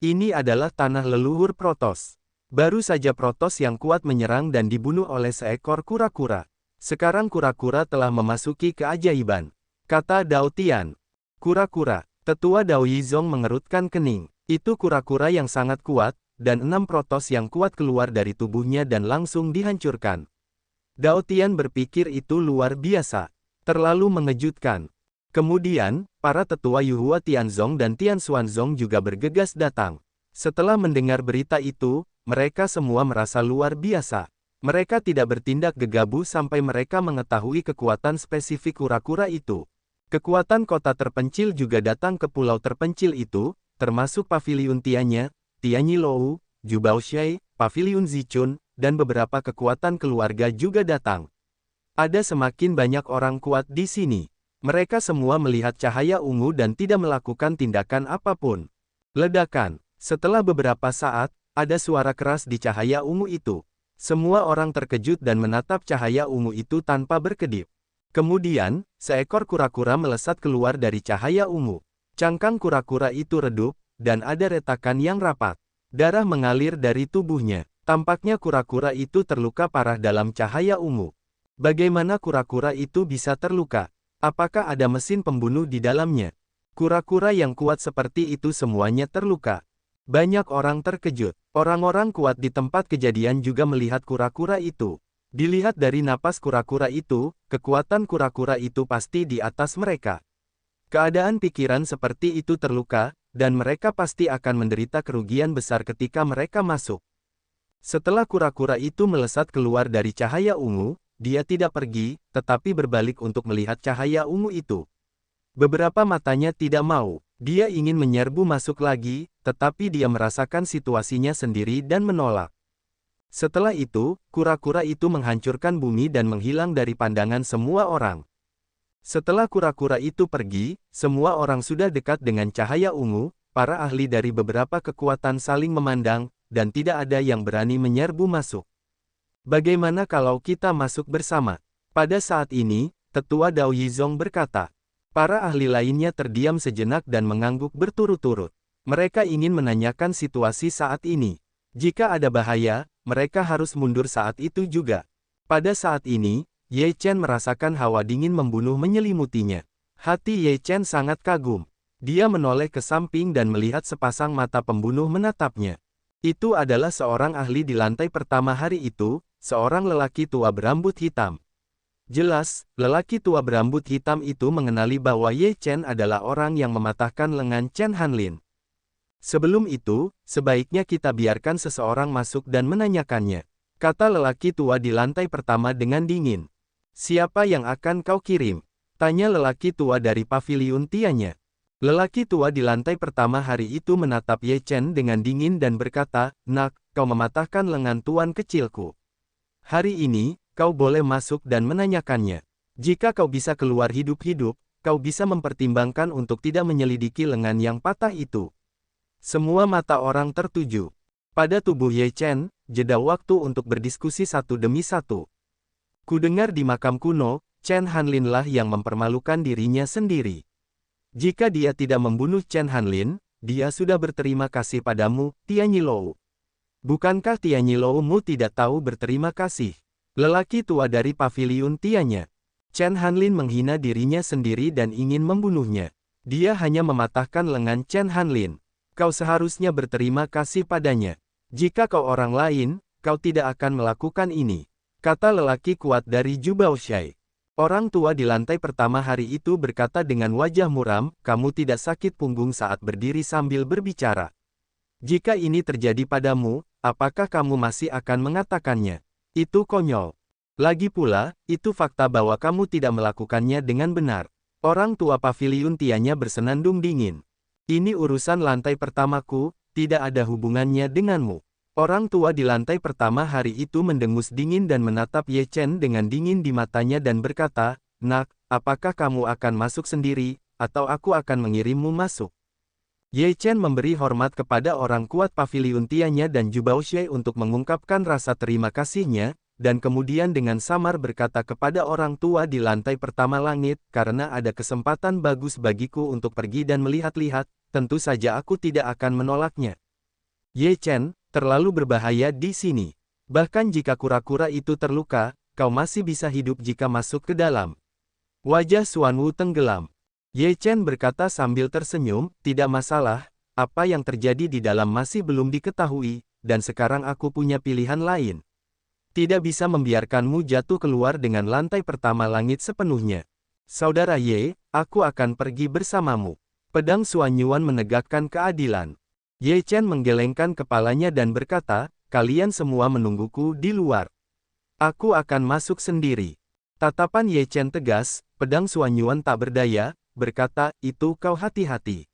Ini adalah tanah leluhur Protoss. Baru saja Protoss yang kuat menyerang dan dibunuh oleh seekor kura-kura. Sekarang kura-kura telah memasuki keajaiban, kata Dao Tian. Kura-kura, tetua Dao Yizong mengerutkan kening. Itu kura-kura yang sangat kuat, dan 6 Protoss yang kuat keluar dari tubuhnya dan langsung dihancurkan. Dao Tian berpikir itu luar biasa, terlalu mengejutkan. Kemudian, para tetua Yuhua Tianzong dan Tian Xuanzong juga bergegas datang. Setelah mendengar berita itu, mereka semua merasa luar biasa. Mereka tidak bertindak gegabah sampai mereka mengetahui kekuatan spesifik kura-kura itu. Kekuatan kota terpencil juga datang ke pulau terpencil itu, termasuk Paviliun Tiannya, Tianyilou, Jubaoshai, Paviliun Zichun, dan beberapa kekuatan keluarga juga datang. Ada semakin banyak orang kuat di sini. Mereka semua melihat cahaya ungu dan tidak melakukan tindakan apapun. Ledakan. Setelah beberapa saat, ada suara keras di cahaya ungu itu. Semua orang terkejut dan menatap cahaya ungu itu tanpa berkedip. Kemudian, seekor kura-kura melesat keluar dari cahaya ungu. Cangkang kura-kura itu redup, dan ada retakan yang rapat. Darah mengalir dari tubuhnya. Tampaknya kura-kura itu terluka parah dalam cahaya ungu. Bagaimana kura-kura itu bisa terluka? Apakah ada mesin pembunuh di dalamnya? Kura-kura yang kuat seperti itu semuanya terluka. Banyak orang terkejut. Orang-orang kuat di tempat kejadian juga melihat kura-kura itu. Dilihat dari napas kura-kura itu, kekuatan kura-kura itu pasti di atas mereka. Keadaan pikiran seperti itu terluka, dan mereka pasti akan menderita kerugian besar ketika mereka masuk. Setelah kura-kura itu melesat keluar dari cahaya ungu, dia tidak pergi, tetapi berbalik untuk melihat cahaya ungu itu. Beberapa matanya tidak mau. Dia ingin menyerbu masuk lagi, tetapi dia merasakan situasinya sendiri dan menolak. Setelah itu, kura-kura itu menghancurkan bumi dan menghilang dari pandangan semua orang. Setelah kura-kura itu pergi, semua orang sudah dekat dengan cahaya ungu, para ahli dari beberapa kekuatan saling memandang, dan tidak ada yang berani menyerbu masuk. Bagaimana kalau kita masuk bersama? Pada saat ini, tetua Dao Yizong berkata. Para ahli lainnya terdiam sejenak dan mengangguk berturut-turut. Mereka ingin menanyakan situasi saat ini. Jika ada bahaya, mereka harus mundur saat itu juga. Pada saat ini, Ye Chen merasakan hawa dingin membunuh menyelimutinya. Hati Ye Chen sangat kagum. Dia menoleh ke samping dan melihat sepasang mata pembunuh menatapnya. Itu adalah seorang ahli di lantai pertama hari itu, seorang lelaki tua berambut hitam. Jelas, lelaki tua berambut hitam itu mengenali bahwa Ye Chen adalah orang yang mematahkan lengan Chen Hanlin. Sebelum itu, sebaiknya kita biarkan seseorang masuk dan menanyakannya, kata lelaki tua di lantai pertama dengan dingin. Siapa yang akan kau kirim? Tanya lelaki tua dari Paviliun Tiannya. Lelaki tua di lantai pertama hari itu menatap Ye Chen dengan dingin dan berkata, "Nak, kau mematahkan lengan tuan kecilku. Hari ini, kau boleh masuk dan menanyakannya. Jika kau bisa keluar hidup-hidup, kau bisa mempertimbangkan untuk tidak menyelidiki lengan yang patah itu." Semua mata orang tertuju pada tubuh Ye Chen, jeda waktu untuk berdiskusi satu demi satu. Kudengar di makam kuno, Chen Hanlin lah yang mempermalukan dirinya sendiri. Jika dia tidak membunuh Chen Hanlin, dia sudah berterima kasih padamu, Tianyilou. Bukankah Tianyilou-mu tidak tahu berterima kasih? Lelaki tua dari Paviliun Tiannya. Chen Hanlin menghina dirinya sendiri dan ingin membunuhnya. Dia hanya mematahkan lengan Chen Hanlin. Kau seharusnya berterima kasih padanya. Jika kau orang lain, kau tidak akan melakukan ini, kata lelaki kuat dari Jubaoshai. Orang tua di lantai pertama hari itu berkata dengan wajah muram, "Kamu tidak sakit punggung saat berdiri sambil berbicara. Jika ini terjadi padamu, apakah kamu masih akan mengatakannya? Itu konyol. Lagi pula, itu fakta bahwa kamu tidak melakukannya dengan benar." Orang tua Paviliun Tiannya bersenandung dingin. Ini urusan lantai pertamaku, tidak ada hubungannya denganmu. Orang tua di lantai pertama hari itu mendengus dingin dan menatap Ye Chen dengan dingin di matanya dan berkata, "Nak, apakah kamu akan masuk sendiri, atau aku akan mengirimmu masuk?" Ye Chen memberi hormat kepada orang kuat Paviliun Tiannya dan Jubaoshai untuk mengungkapkan rasa terima kasihnya, dan kemudian dengan samar berkata kepada orang tua di lantai pertama langit, "Karena ada kesempatan bagus bagiku untuk pergi dan melihat-lihat, tentu saja aku tidak akan menolaknya." Ye Chen, terlalu berbahaya di sini. Bahkan jika kura-kura itu terluka, kau masih bisa hidup jika masuk ke dalam. Wajah Xuan Wu tenggelam. Ye Chen berkata sambil tersenyum, tidak masalah, apa yang terjadi di dalam masih belum diketahui, dan sekarang aku punya pilihan lain. Tidak bisa membiarkanmu jatuh keluar dengan lantai pertama langit sepenuhnya. Saudara Ye, aku akan pergi bersamamu. Pedang Xuan Yuan menegakkan keadilan. Ye Chen menggelengkan kepalanya dan berkata, kalian semua menungguku di luar. Aku akan masuk sendiri. Tatapan Ye Chen tegas, pedang Xuan Yuan tak berdaya, berkata, itu kau hati-hati.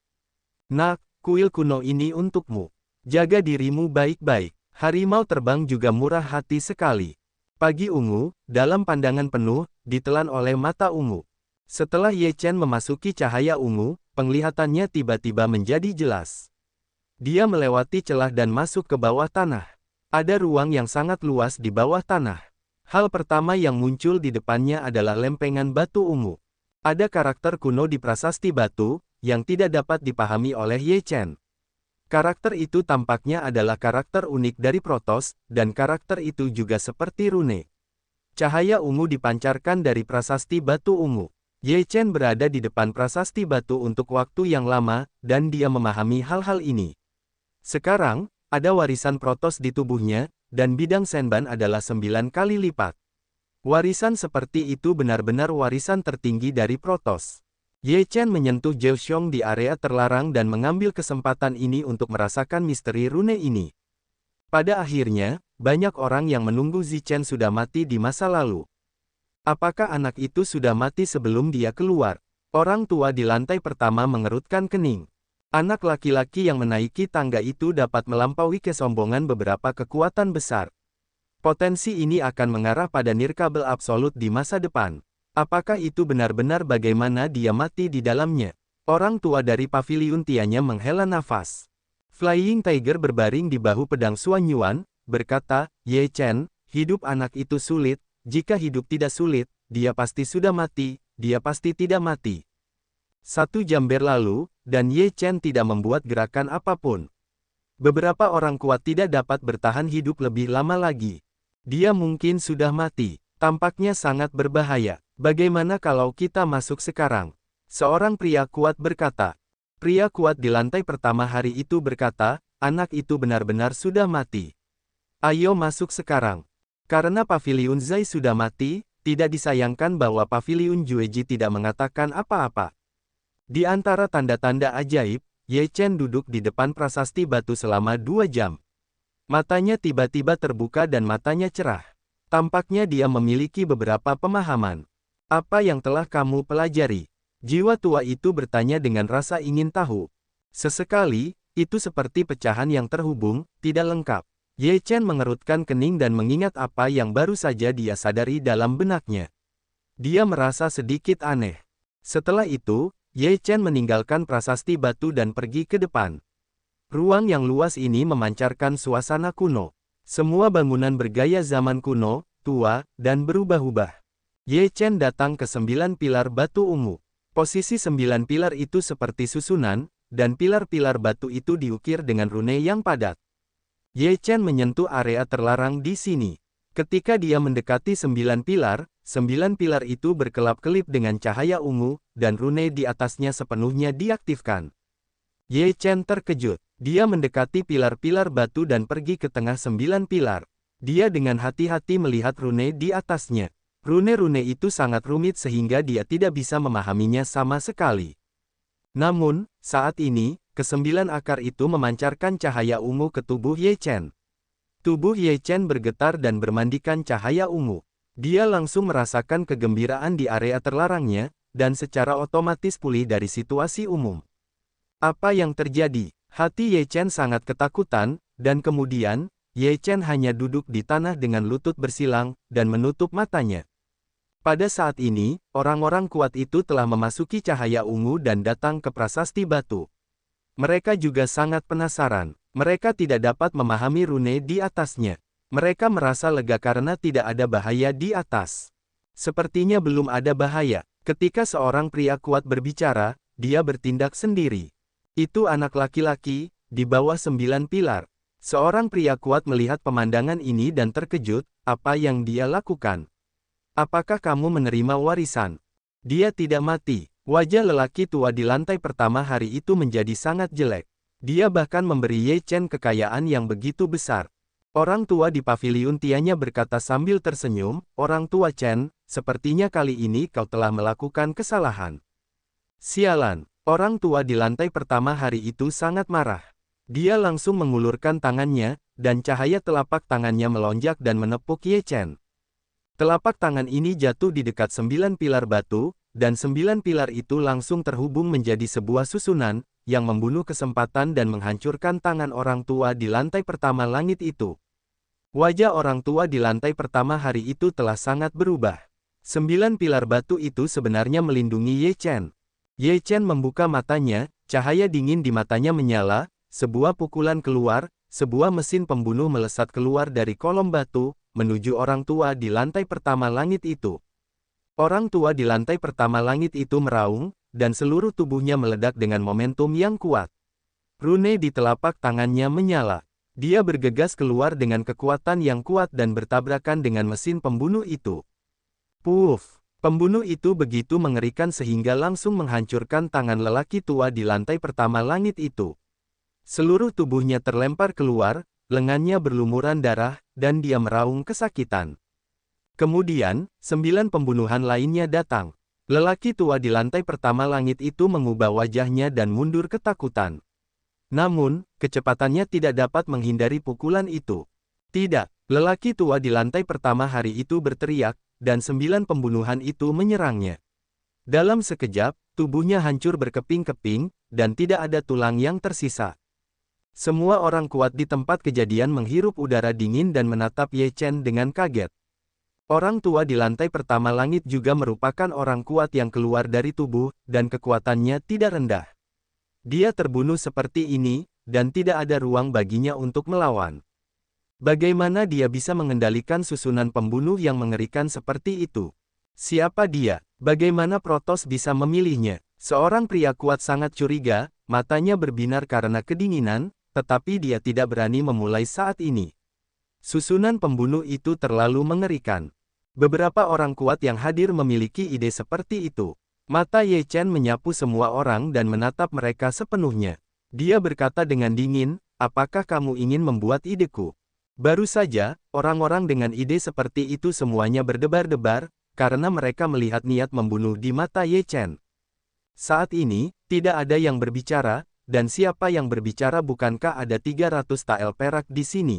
Nak, kuil kuno ini untukmu. Jaga dirimu baik-baik. Harimau terbang juga murah hati sekali. Pagi ungu, dalam pandangan penuh, ditelan oleh mata ungu. Setelah Ye Chen memasuki cahaya ungu, penglihatannya tiba-tiba menjadi jelas. Dia melewati celah dan masuk ke bawah tanah. Ada ruang yang sangat luas di bawah tanah. Hal pertama yang muncul di depannya adalah lempengan batu ungu. Ada karakter kuno di prasasti batu, yang tidak dapat dipahami oleh Ye Chen. Karakter itu tampaknya adalah karakter unik dari Protoss, dan karakter itu juga seperti rune. Cahaya ungu dipancarkan dari prasasti batu ungu. Ye Chen berada di depan prasasti batu untuk waktu yang lama, dan dia memahami hal-hal ini. Sekarang, ada warisan Protoss di tubuhnya, dan bidang Senban adalah 9 kali lipat. Warisan seperti itu benar-benar warisan tertinggi dari Protoss. Ye Chen menyentuh Zhao Xiong di area terlarang dan mengambil kesempatan ini untuk merasakan misteri rune ini. Pada akhirnya, banyak orang yang menunggu Zichen sudah mati di masa lalu. Apakah anak itu sudah mati sebelum dia keluar? Orang tua di lantai pertama mengerutkan kening. Anak laki-laki yang menaiki tangga itu dapat melampaui kesombongan beberapa kekuatan besar. Potensi ini akan mengarah pada nirkabel absolut di masa depan. Apakah itu benar-benar bagaimana dia mati di dalamnya? Orang tua dari paviliun Tianya menghela nafas. Flying Tiger berbaring di bahu pedang Xuan Yuan, berkata, Ye Chen, hidup anak itu sulit, jika hidup tidak sulit, dia pasti sudah mati, dia pasti tidak mati. 1 jam berlalu, dan Ye Chen tidak membuat gerakan apapun. Beberapa orang kuat tidak dapat bertahan hidup lebih lama lagi. Dia mungkin sudah mati. Tampaknya sangat berbahaya. Bagaimana kalau kita masuk sekarang? Seorang pria kuat berkata. Pria kuat di lantai pertama hari itu berkata, anak itu benar-benar sudah mati. Ayo masuk sekarang. Karena paviliun Zai sudah mati, tidak disayangkan bahwa paviliun Jueji tidak mengatakan apa-apa. Di antara tanda-tanda ajaib, Ye Chen duduk di depan prasasti batu selama 2 jam. Matanya tiba-tiba terbuka dan matanya cerah. Tampaknya dia memiliki beberapa pemahaman. Apa yang telah kamu pelajari? Jiwa tua itu bertanya dengan rasa ingin tahu. Sesekali, itu seperti pecahan yang terhubung, tidak lengkap. Ye Chen mengerutkan kening dan mengingat apa yang baru saja dia sadari dalam benaknya. Dia merasa sedikit aneh. Setelah itu, Ye Chen meninggalkan prasasti batu dan pergi ke depan. Ruang yang luas ini memancarkan suasana kuno. Semua bangunan bergaya zaman kuno, tua, dan berubah-ubah. Ye Chen datang ke 9 pilar batu ungu. Posisi 9 pilar itu seperti susunan, dan pilar-pilar batu itu diukir dengan rune yang padat. Ye Chen menyentuh area terlarang di sini. Ketika dia mendekati 9 pilar, 9 pilar itu berkelap-kelip dengan cahaya ungu, dan rune di atasnya sepenuhnya diaktifkan. Ye Chen terkejut. Dia mendekati pilar-pilar batu dan pergi ke tengah 9 pilar. Dia dengan hati-hati melihat rune di atasnya. Rune-rune itu sangat rumit sehingga dia tidak bisa memahaminya sama sekali. Namun, saat ini, ke-9 akar itu memancarkan cahaya ungu ke tubuh Ye Chen. Tubuh Ye Chen bergetar dan bermandikan cahaya ungu. Dia langsung merasakan kegembiraan di area terlarangnya, dan secara otomatis pulih dari situasi umum. Apa yang terjadi? Hati Ye Chen sangat ketakutan, dan kemudian, Ye Chen hanya duduk di tanah dengan lutut bersilang, dan menutup matanya. Pada saat ini, orang-orang kuat itu telah memasuki cahaya ungu dan datang ke prasasti batu. Mereka juga sangat penasaran. Mereka tidak dapat memahami rune di atasnya. Mereka merasa lega karena tidak ada bahaya di atas. Sepertinya belum ada bahaya. Ketika seorang pria kuat berbicara, dia bertindak sendiri. Itu anak laki-laki, di bawah 9 pilar. Seorang pria kuat melihat pemandangan ini dan terkejut, apa yang dia lakukan? Apakah kamu menerima warisan? Dia tidak mati. Wajah lelaki tua di lantai pertama hari itu menjadi sangat jelek. Dia bahkan memberi Ye Chen kekayaan yang begitu besar. Orang tua di paviliun Tianya berkata sambil tersenyum, "Orang tua Chen, sepertinya kali ini kau telah melakukan kesalahan." Sialan, orang tua di lantai pertama hari itu sangat marah. Dia langsung mengulurkan tangannya, dan cahaya telapak tangannya melonjak dan menepuk Ye Chen. Telapak tangan ini jatuh di dekat 9 pilar batu, dan 9 pilar itu langsung terhubung menjadi sebuah susunan, yang membunuh kesempatan dan menghancurkan tangan orang tua di lantai pertama langit itu. Wajah orang tua di lantai pertama hari itu telah sangat berubah. 9 pilar batu itu sebenarnya melindungi Ye Chen. Ye Chen membuka matanya, cahaya dingin di matanya menyala, sebuah pukulan keluar, sebuah mesin pembunuh melesat keluar dari kolom batu, menuju orang tua di lantai pertama langit itu. Orang tua di lantai pertama langit itu meraung, dan seluruh tubuhnya meledak dengan momentum yang kuat. Rune di telapak tangannya menyala. Dia bergegas keluar dengan kekuatan yang kuat dan bertabrakan dengan mesin pembunuh itu. Puff! Pembunuh itu begitu mengerikan sehingga langsung menghancurkan tangan lelaki tua di lantai pertama langit itu. Seluruh tubuhnya terlempar keluar, lengannya berlumuran darah, dan dia meraung kesakitan. Kemudian, 9 pembunuhan lainnya datang. Lelaki tua di lantai pertama langit itu mengubah wajahnya dan mundur ketakutan. Namun, kecepatannya tidak dapat menghindari pukulan itu. Tidak, lelaki tua di lantai pertama hari itu berteriak, dan 9 pembunuhan itu menyerangnya. Dalam sekejap, tubuhnya hancur berkeping-keping, dan tidak ada tulang yang tersisa. Semua orang kuat di tempat kejadian menghirup udara dingin dan menatap Ye Chen dengan kaget. Orang tua di lantai pertama langit juga merupakan orang kuat yang keluar dari tubuh, dan kekuatannya tidak rendah. Dia terbunuh seperti ini, dan tidak ada ruang baginya untuk melawan. Bagaimana dia bisa mengendalikan susunan pembunuh yang mengerikan seperti itu? Siapa dia? Bagaimana Protoss bisa memilihnya? Seorang pria kuat sangat curiga, matanya berbinar karena kedinginan, tetapi dia tidak berani memulai saat ini. Susunan pembunuh itu terlalu mengerikan. Beberapa orang kuat yang hadir memiliki ide seperti itu. Mata Ye Chen menyapu semua orang dan menatap mereka sepenuhnya. Dia berkata dengan dingin, "Apakah kamu ingin membuat ideku?" Baru saja, orang-orang dengan ide seperti itu semuanya berdebar-debar, karena mereka melihat niat membunuh di mata Ye Chen. Saat ini, tidak ada yang berbicara, dan siapa yang berbicara bukankah ada 300 tael perak di sini?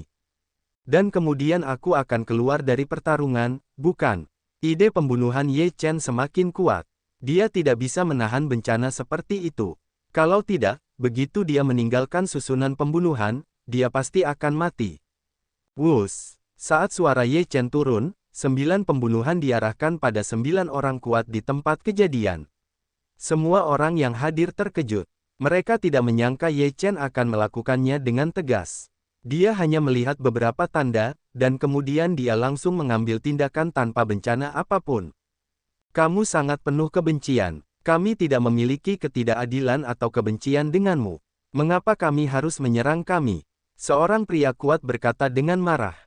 Dan kemudian aku akan keluar dari pertarungan, bukan? Ide pembunuhan Ye Chen semakin kuat. Dia tidak bisa menahan bencana seperti itu. Kalau tidak, begitu dia meninggalkan susunan pembunuhan, dia pasti akan mati. Wuss! Saat suara Ye Chen turun, 9 pembunuhan diarahkan pada 9 orang kuat di tempat kejadian. Semua orang yang hadir terkejut. Mereka tidak menyangka Ye Chen akan melakukannya dengan tegas. Dia hanya melihat beberapa tanda, dan kemudian dia langsung mengambil tindakan tanpa bencana apapun. Kamu sangat penuh kebencian. Kami tidak memiliki ketidakadilan atau kebencian denganmu. Mengapa kami harus menyerang kami? Seorang pria kuat berkata dengan marah.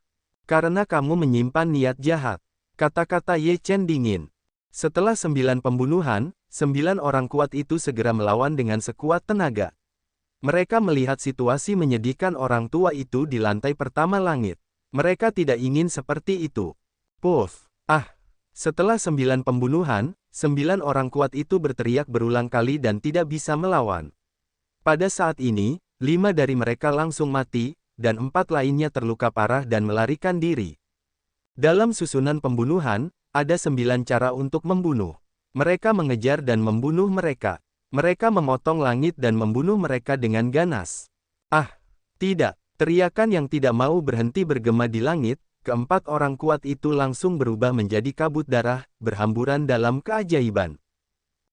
Karena kamu menyimpan niat jahat. Kata-kata Ye Chen dingin. Setelah 9 pembunuhan, 9 orang kuat itu segera melawan dengan sekuat tenaga. Mereka melihat situasi menyedihkan orang tua itu di lantai pertama langit. Mereka tidak ingin seperti itu. Puff! Ah! Setelah 9 pembunuhan, 9 orang kuat itu berteriak berulang kali dan tidak bisa melawan. Pada saat ini, 5 dari mereka langsung mati, dan 4 lainnya terluka parah dan melarikan diri. Dalam susunan pembunuhan, ada 9 cara untuk membunuh. Mereka mengejar dan membunuh mereka. Mereka memotong langit dan membunuh mereka dengan ganas. Ah! Tidak! Teriakan yang tidak mau berhenti bergema di langit, keempat orang kuat itu langsung berubah menjadi kabut darah, berhamburan dalam keajaiban.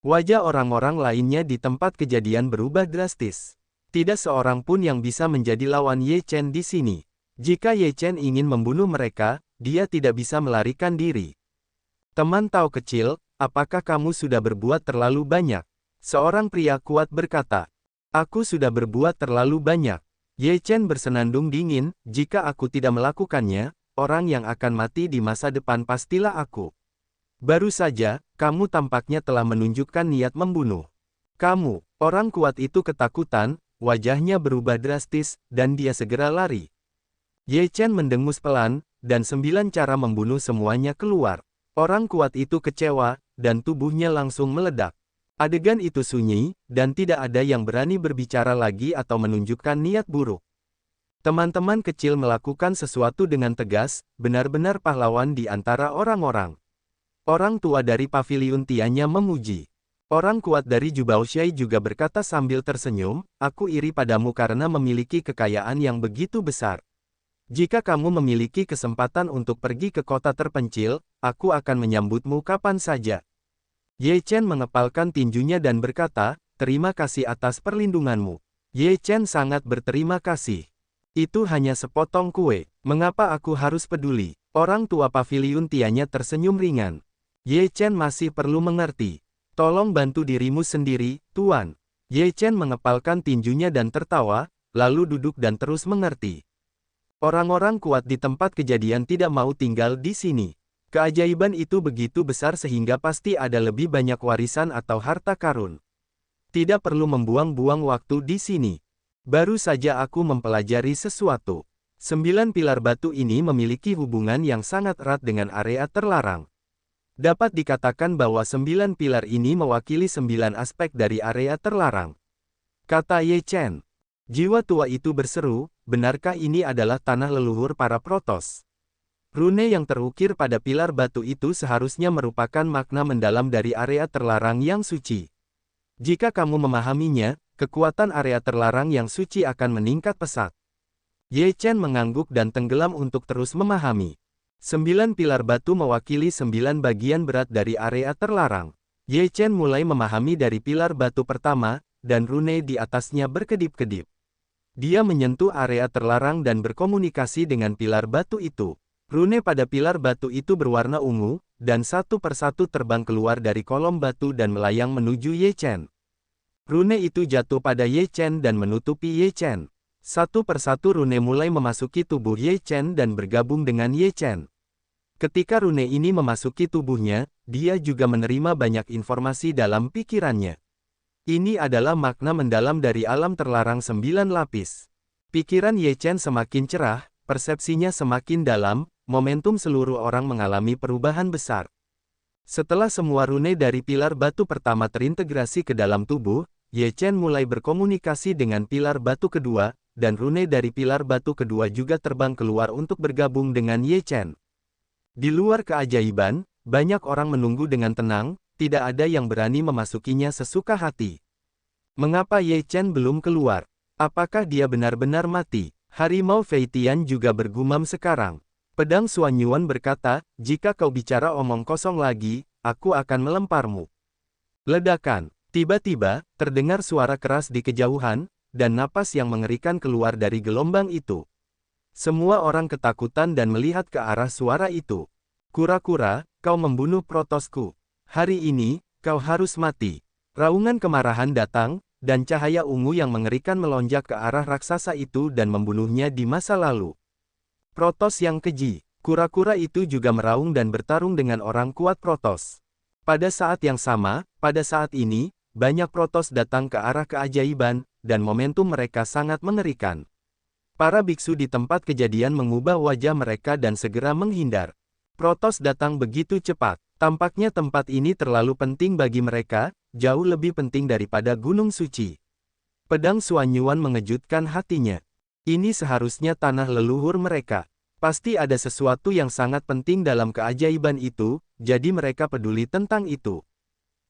Wajah orang-orang lainnya di tempat kejadian berubah drastis. Tidak seorang pun yang bisa menjadi lawan Ye Chen di sini. Jika Ye Chen ingin membunuh mereka, dia tidak bisa melarikan diri. Teman Tao kecil, apakah kamu sudah berbuat terlalu banyak? Seorang pria kuat berkata. Aku sudah berbuat terlalu banyak. Ye Chen bersenandung dingin, jika aku tidak melakukannya, orang yang akan mati di masa depan pastilah aku. Baru saja, kamu tampaknya telah menunjukkan niat membunuh. Kamu, orang kuat itu ketakutan, wajahnya berubah drastis, dan dia segera lari. Ye Chen mendengus pelan, dan 9 cara membunuh semuanya keluar. Orang kuat itu kecewa, dan tubuhnya langsung meledak. Adegan itu sunyi, dan tidak ada yang berani berbicara lagi atau menunjukkan niat buruk. Teman-teman kecil melakukan sesuatu dengan tegas, benar-benar pahlawan di antara orang-orang. Orang tua dari paviliun Tianya memuji. Orang kuat dari Jubaoshai juga berkata sambil tersenyum, aku iri padamu karena memiliki kekayaan yang begitu besar. Jika kamu memiliki kesempatan untuk pergi ke kota terpencil, aku akan menyambutmu kapan saja. Ye Chen mengepalkan tinjunya dan berkata, terima kasih atas perlindunganmu. Ye Chen sangat berterima kasih. Itu hanya sepotong kue, mengapa aku harus peduli? Orang tua paviliun Tianya tersenyum ringan. Ye Chen masih perlu mengerti. Tolong bantu dirimu sendiri, Tuan. Ye Chen mengepalkan tinjunya dan tertawa, lalu duduk dan terus mengerti. Orang-orang kuat di tempat kejadian tidak mau tinggal di sini. Keajaiban itu begitu besar sehingga pasti ada lebih banyak warisan atau harta karun. Tidak perlu membuang-buang waktu di sini. Baru saja aku mempelajari sesuatu. 9 pilar batu ini memiliki hubungan yang sangat erat dengan area terlarang. Dapat dikatakan bahwa 9 pilar ini mewakili 9 aspek dari area terlarang. Kata Ye Chen. Jiwa tua itu berseru, benarkah ini adalah tanah leluhur para Protoss? Rune yang terukir pada pilar batu itu seharusnya merupakan makna mendalam dari area terlarang yang suci. Jika kamu memahaminya, kekuatan area terlarang yang suci akan meningkat pesat. Ye Chen mengangguk dan tenggelam untuk terus memahami. 9 pilar batu mewakili 9 bagian berat dari area terlarang. Ye Chen mulai memahami dari pilar batu pertama, dan rune di atasnya berkedip-kedip. Dia menyentuh area terlarang dan berkomunikasi dengan pilar batu itu. Rune pada pilar batu itu berwarna ungu, dan satu persatu terbang keluar dari kolom batu dan melayang menuju Ye Chen. Rune itu jatuh pada Ye Chen dan menutupi Ye Chen. Satu persatu rune mulai memasuki tubuh Ye Chen dan bergabung dengan Ye Chen. Ketika rune ini memasuki tubuhnya, dia juga menerima banyak informasi dalam pikirannya. Ini adalah makna mendalam dari alam terlarang 9 lapis. Pikiran Ye Chen semakin cerah, persepsinya semakin dalam, momentum seluruh orang mengalami perubahan besar. Setelah semua rune dari pilar batu pertama terintegrasi ke dalam tubuh, Ye Chen mulai berkomunikasi dengan pilar batu kedua, dan rune dari pilar batu kedua juga terbang keluar untuk bergabung dengan Ye Chen. Di luar keajaiban, banyak orang menunggu dengan tenang, tidak ada yang berani memasukinya sesuka hati. Mengapa Ye Chen belum keluar? Apakah dia benar-benar mati? Harimau Feitian juga bergumam sekarang. Pedang Suanyuan berkata, jika kau bicara omong kosong lagi, aku akan melemparmu. Ledakan. Tiba-tiba, terdengar suara keras di kejauhan, dan napas yang mengerikan keluar dari gelombang itu. Semua orang ketakutan dan melihat ke arah suara itu. Kura-kura, kau membunuh Protossku. Hari ini, kau harus mati. Raungan kemarahan datang, dan cahaya ungu yang mengerikan melonjak ke arah raksasa itu dan membunuhnya di masa lalu. Protoss yang keji. Kura-kura itu juga meraung dan bertarung dengan orang kuat Protoss. Pada saat yang sama, pada saat ini, banyak Protoss datang ke arah keajaiban, dan momentum mereka sangat mengerikan. Para biksu di tempat kejadian mengubah wajah mereka dan segera menghindar. Protoss datang begitu cepat. Tampaknya tempat ini terlalu penting bagi mereka, jauh lebih penting daripada Gunung Suci. Pedang Suanyuan mengejutkan hatinya. Ini seharusnya tanah leluhur mereka. Pasti ada sesuatu yang sangat penting dalam keajaiban itu, jadi mereka peduli tentang itu.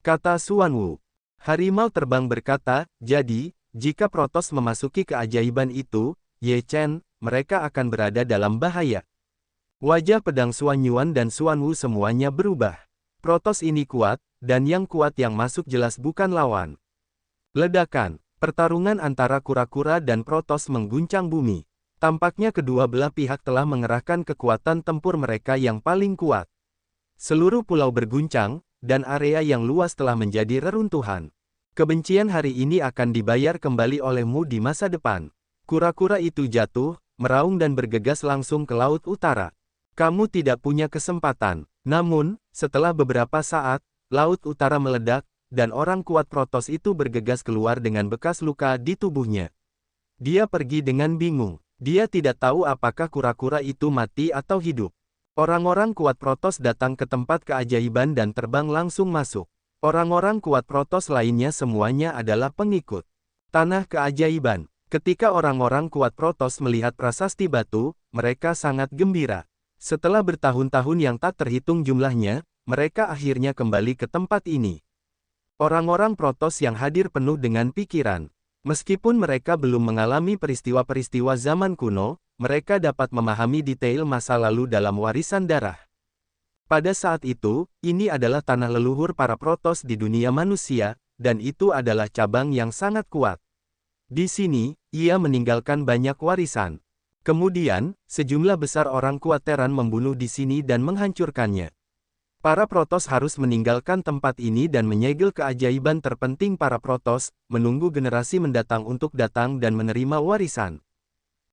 Kata Suanwu. Harimau terbang berkata, jadi, jika Protoss memasuki keajaiban itu, Ye Chen, mereka akan berada dalam bahaya. Wajah pedang Suanyuan dan Suanwu semuanya berubah. Protoss ini kuat, dan yang kuat yang masuk jelas bukan lawan. Ledakan. Pertarungan antara kura-kura dan Protoss mengguncang bumi. Tampaknya kedua belah pihak telah mengerahkan kekuatan tempur mereka yang paling kuat. Seluruh pulau berguncang, dan area yang luas telah menjadi reruntuhan. Kebencian hari ini akan dibayar kembali olehmu di masa depan. Kura-kura itu jatuh, meraung dan bergegas langsung ke Laut Utara. Kamu tidak punya kesempatan. Namun, setelah beberapa saat, Laut Utara meledak, dan orang kuat Protoss itu bergegas keluar dengan bekas luka di tubuhnya. Dia pergi dengan bingung. Dia tidak tahu apakah kura-kura itu mati atau hidup. Orang-orang kuat Protoss datang ke tempat keajaiban dan terbang langsung masuk. Orang-orang kuat Protoss lainnya semuanya adalah pengikut. Tanah keajaiban. Ketika orang-orang kuat Protoss melihat prasasti batu, mereka sangat gembira. Setelah bertahun-tahun yang tak terhitung jumlahnya, mereka akhirnya kembali ke tempat ini. Orang-orang Protoss yang hadir penuh dengan pikiran. Meskipun mereka belum mengalami peristiwa-peristiwa zaman kuno, mereka dapat memahami detail masa lalu dalam warisan darah. Pada saat itu, ini adalah tanah leluhur para Protoss di dunia manusia, dan itu adalah cabang yang sangat kuat. Di sini, ia meninggalkan banyak warisan. Kemudian, sejumlah besar orang kuat Terran membunuh di sini dan menghancurkannya. Para Protoss harus meninggalkan tempat ini dan menyegel keajaiban terpenting para Protoss, menunggu generasi mendatang untuk datang dan menerima warisan.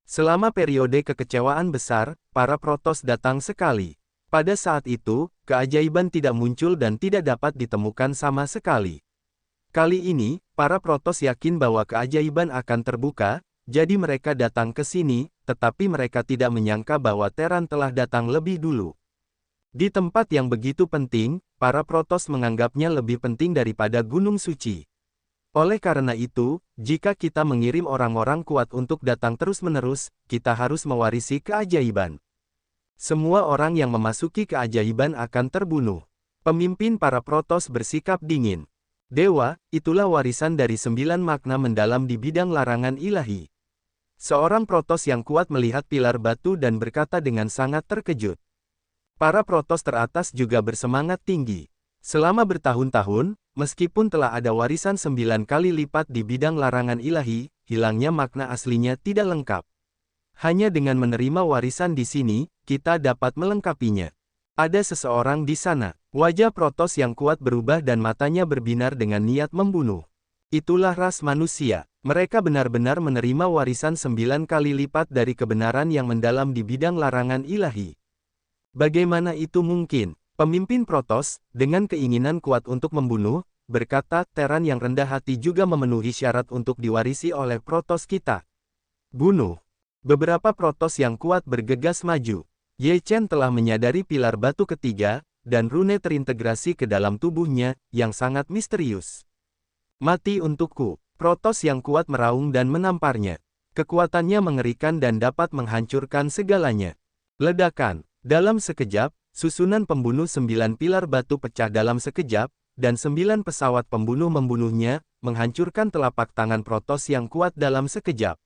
Selama periode kekecewaan besar, para Protoss datang sekali. Pada saat itu, keajaiban tidak muncul dan tidak dapat ditemukan sama sekali. Kali ini, para Protoss yakin bahwa keajaiban akan terbuka, jadi mereka datang ke sini, tetapi mereka tidak menyangka bahwa Terran telah datang lebih dulu. Di tempat yang begitu penting, para Protoss menganggapnya lebih penting daripada Gunung Suci. Oleh karena itu, jika kita mengirim orang-orang kuat untuk datang terus-menerus, kita harus mewarisi keajaiban. Semua orang yang memasuki keajaiban akan terbunuh. Pemimpin para Protoss bersikap dingin. Dewa, itulah warisan dari 9 makna mendalam di bidang larangan ilahi. Seorang Protoss yang kuat melihat pilar batu dan berkata dengan sangat terkejut. Para Protoss teratas juga bersemangat tinggi. Selama bertahun-tahun, meskipun telah ada warisan 9 kali lipat di bidang larangan ilahi, hilangnya makna aslinya tidak lengkap. Hanya dengan menerima warisan di sini, kita dapat melengkapinya. Ada seseorang di sana. Wajah Protoss yang kuat berubah dan matanya berbinar dengan niat membunuh. Itulah ras manusia. Mereka benar-benar menerima warisan 9 kali lipat dari kebenaran yang mendalam di bidang larangan ilahi. Bagaimana itu mungkin? Pemimpin Protoss, dengan keinginan kuat untuk membunuh, berkata, Terran yang rendah hati juga memenuhi syarat untuk diwarisi oleh Protoss kita. Bunuh. Beberapa Protoss yang kuat bergegas maju. Ye Chen telah menyadari pilar batu ketiga, dan rune terintegrasi ke dalam tubuhnya, yang sangat misterius. Mati untukku. Protoss yang kuat meraung dan menamparnya. Kekuatannya mengerikan dan dapat menghancurkan segalanya. Ledakan. Dalam sekejap, susunan pembunuh 9 pilar batu pecah dalam sekejap, dan 9 pesawat pembunuh membunuhnya, menghancurkan telapak tangan Protoss yang kuat dalam sekejap.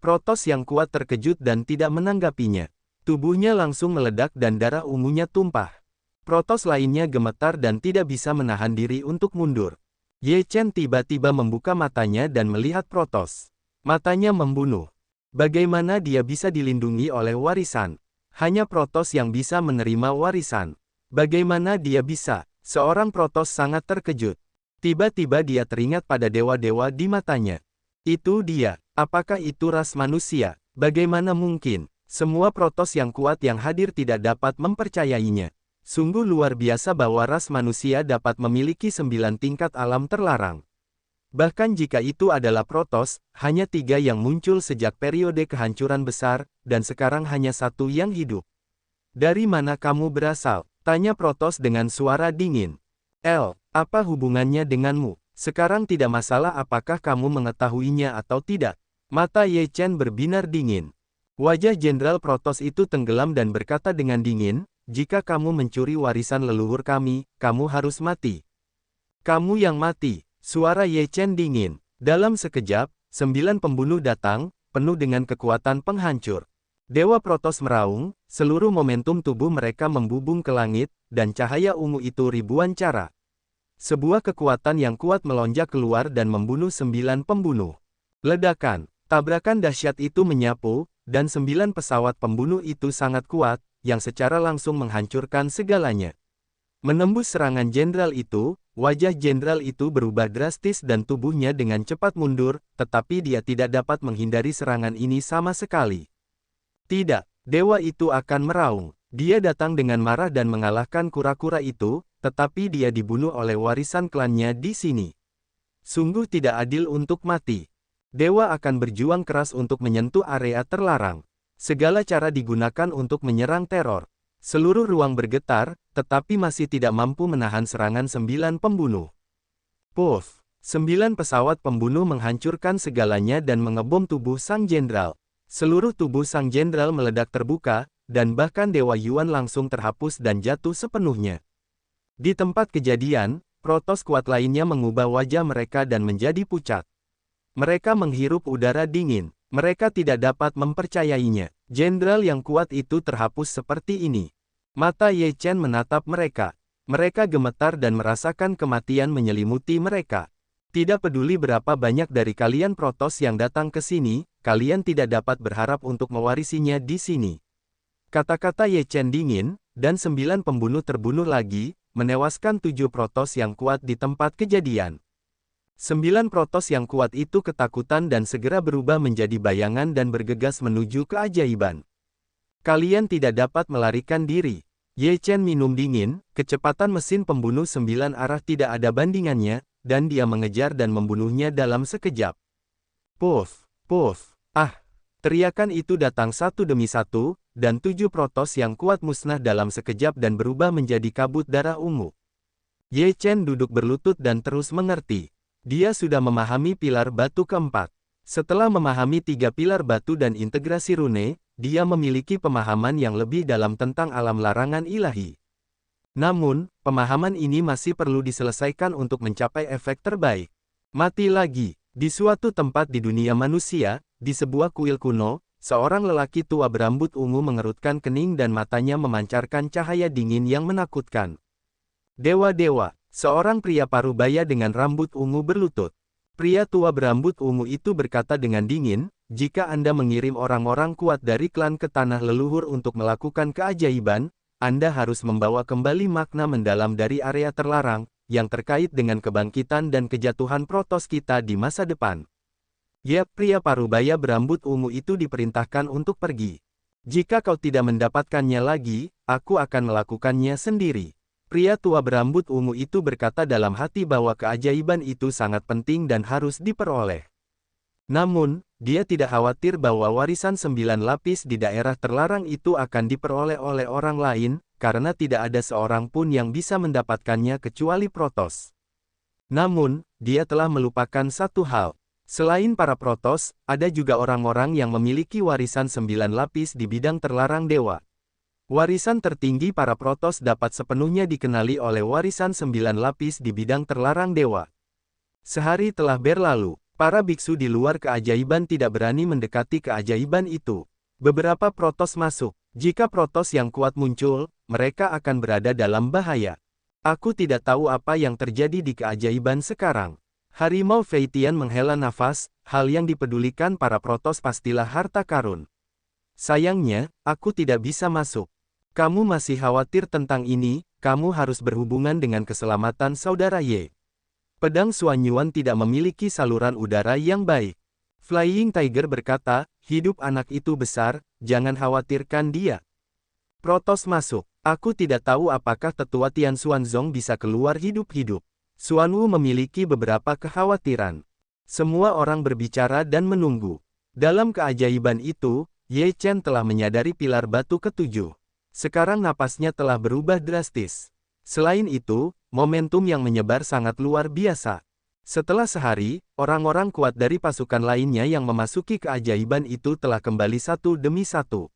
Protoss yang kuat terkejut dan tidak menanggapinya. Tubuhnya langsung meledak dan darah ungunya tumpah. Protoss lainnya gemetar dan tidak bisa menahan diri untuk mundur. Ye Chen tiba-tiba membuka matanya dan melihat Protoss. Matanya membunuh. Bagaimana dia bisa dilindungi oleh warisan? Hanya Protoss yang bisa menerima warisan. Bagaimana dia bisa? Seorang Protoss sangat terkejut. Tiba-tiba dia teringat pada dewa-dewa di matanya. Itu dia. Apakah itu ras manusia? Bagaimana mungkin? Semua Protoss yang kuat yang hadir tidak dapat mempercayainya. Sungguh luar biasa bahwa ras manusia dapat memiliki 9 tingkat alam terlarang. Bahkan jika itu adalah Protoss, hanya 3 yang muncul sejak periode kehancuran besar, dan sekarang hanya 1 yang hidup. Dari mana kamu berasal? Tanya Protoss dengan suara dingin. Apa hubungannya denganmu? Sekarang tidak masalah apakah kamu mengetahuinya atau tidak. Mata Ye Chen berbinar dingin. Wajah Jenderal Protoss itu tenggelam dan berkata dengan dingin, jika kamu mencuri warisan leluhur kami, kamu harus mati. Kamu yang mati. Suara Ye Chen dingin. Dalam sekejap, 9 pembunuh datang, penuh dengan kekuatan penghancur. Dewa Protoss meraung, seluruh momentum tubuh mereka membubung ke langit, dan cahaya ungu itu ribuan cara. Sebuah kekuatan yang kuat melonjak keluar dan membunuh 9 pembunuh. Ledakan. Tabrakan dahsyat itu menyapu, dan 9 pesawat pembunuh itu sangat kuat, yang secara langsung menghancurkan segalanya. Menembus serangan jenderal itu, wajah jenderal itu berubah drastis dan tubuhnya dengan cepat mundur, tetapi dia tidak dapat menghindari serangan ini sama sekali. Tidak, dewa itu akan meraung. Dia datang dengan marah dan mengalahkan kura-kura itu, tetapi dia dibunuh oleh warisan klannya di sini. Sungguh tidak adil untuk mati. Dewa akan berjuang keras untuk menyentuh area terlarang. Segala cara digunakan untuk menyerang teror. Seluruh ruang bergetar, tetapi masih tidak mampu menahan serangan 9 pembunuh. Puff! 9 pesawat pembunuh menghancurkan segalanya dan mengebom tubuh sang jenderal. Seluruh tubuh sang jenderal meledak terbuka, dan bahkan Dewa Yuan langsung terhapus dan jatuh sepenuhnya. Di tempat kejadian, Protoss kuat lainnya mengubah wajah mereka dan menjadi pucat. Mereka menghirup udara dingin. Mereka tidak dapat mempercayainya. Jenderal yang kuat itu terhapus seperti ini. Mata Ye Chen menatap mereka. Mereka gemetar dan merasakan kematian menyelimuti mereka. Tidak peduli berapa banyak dari kalian Protoss yang datang ke sini, kalian tidak dapat berharap untuk mewarisinya di sini. Kata-kata Ye Chen dingin, dan 9 pembunuh terbunuh lagi, menewaskan 7 Protoss yang kuat di tempat kejadian. 9 Protoss yang kuat itu ketakutan dan segera berubah menjadi bayangan dan bergegas menuju keajaiban. Kalian tidak dapat melarikan diri. Ye Chen minum dingin, kecepatan mesin pembunuh 9 arah tidak ada bandingannya, dan dia mengejar dan membunuhnya dalam sekejap. Puff, puff, ah! Teriakan itu datang satu demi satu, dan 7 Protoss yang kuat musnah dalam sekejap dan berubah menjadi kabut darah ungu. Ye Chen duduk berlutut dan terus mengerti. Dia sudah memahami pilar batu keempat. Setelah memahami 3 pilar batu dan integrasi rune, dia memiliki pemahaman yang lebih dalam tentang alam larangan ilahi. Namun, pemahaman ini masih perlu diselesaikan untuk mencapai efek terbaik. Mati lagi. Di suatu tempat di dunia manusia, di sebuah kuil kuno, seorang lelaki tua berambut ungu mengerutkan kening dan matanya memancarkan cahaya dingin yang menakutkan. Dewa-dewa. Seorang pria parubaya dengan rambut ungu berlutut. Pria tua berambut ungu itu berkata dengan dingin, jika Anda mengirim orang-orang kuat dari klan ke tanah leluhur untuk melakukan keajaiban, Anda harus membawa kembali makna mendalam dari area terlarang, yang terkait dengan kebangkitan dan kejatuhan Protoss kita di masa depan. Ya, pria parubaya berambut ungu itu diperintahkan untuk pergi. Jika kau tidak mendapatkannya lagi, aku akan melakukannya sendiri. Pria tua berambut ungu itu berkata dalam hati bahwa keajaiban itu sangat penting dan harus diperoleh. Namun, dia tidak khawatir bahwa warisan 9 lapis di daerah terlarang itu akan diperoleh oleh orang lain, karena tidak ada seorang pun yang bisa mendapatkannya kecuali Protoss. Namun, dia telah melupakan satu hal. Selain para Protoss, ada juga orang-orang yang memiliki warisan 9 lapis di bidang terlarang dewa. Warisan tertinggi para Protoss dapat sepenuhnya dikenali oleh warisan 9 lapis di bidang terlarang dewa. Sehari telah berlalu, para biksu di luar keajaiban tidak berani mendekati keajaiban itu. Beberapa Protoss masuk. Jika Protoss yang kuat muncul, mereka akan berada dalam bahaya. Aku tidak tahu apa yang terjadi di keajaiban sekarang. Harimau Feitian menghela nafas, hal yang dipedulikan para Protoss pastilah harta karun. Sayangnya, aku tidak bisa masuk. Kamu masih khawatir tentang ini, kamu harus berhubungan dengan keselamatan saudara Ye. Pedang Xuanyuan tidak memiliki saluran udara yang baik. Flying Tiger berkata, hidup anak itu besar, jangan khawatirkan dia. Protoss masuk. Aku tidak tahu apakah tetua Tian Xuanzong bisa keluar hidup-hidup. Xuanwu memiliki beberapa kekhawatiran. Semua orang berbicara dan menunggu. Dalam keajaiban itu, Ye Chen telah menyadari pilar batu ketujuh. Sekarang napasnya telah berubah drastis. Selain itu, momentum yang menyebar sangat luar biasa. Setelah sehari, orang-orang kuat dari pasukan lainnya yang memasuki keajaiban itu telah kembali satu demi satu.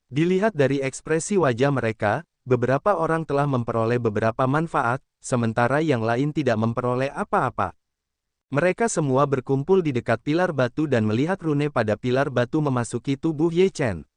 Dilihat dari ekspresi wajah mereka, beberapa orang telah memperoleh beberapa manfaat, sementara yang lain tidak memperoleh apa-apa. Mereka semua berkumpul di dekat pilar batu dan melihat rune pada pilar batu memasuki tubuh Ye Chen.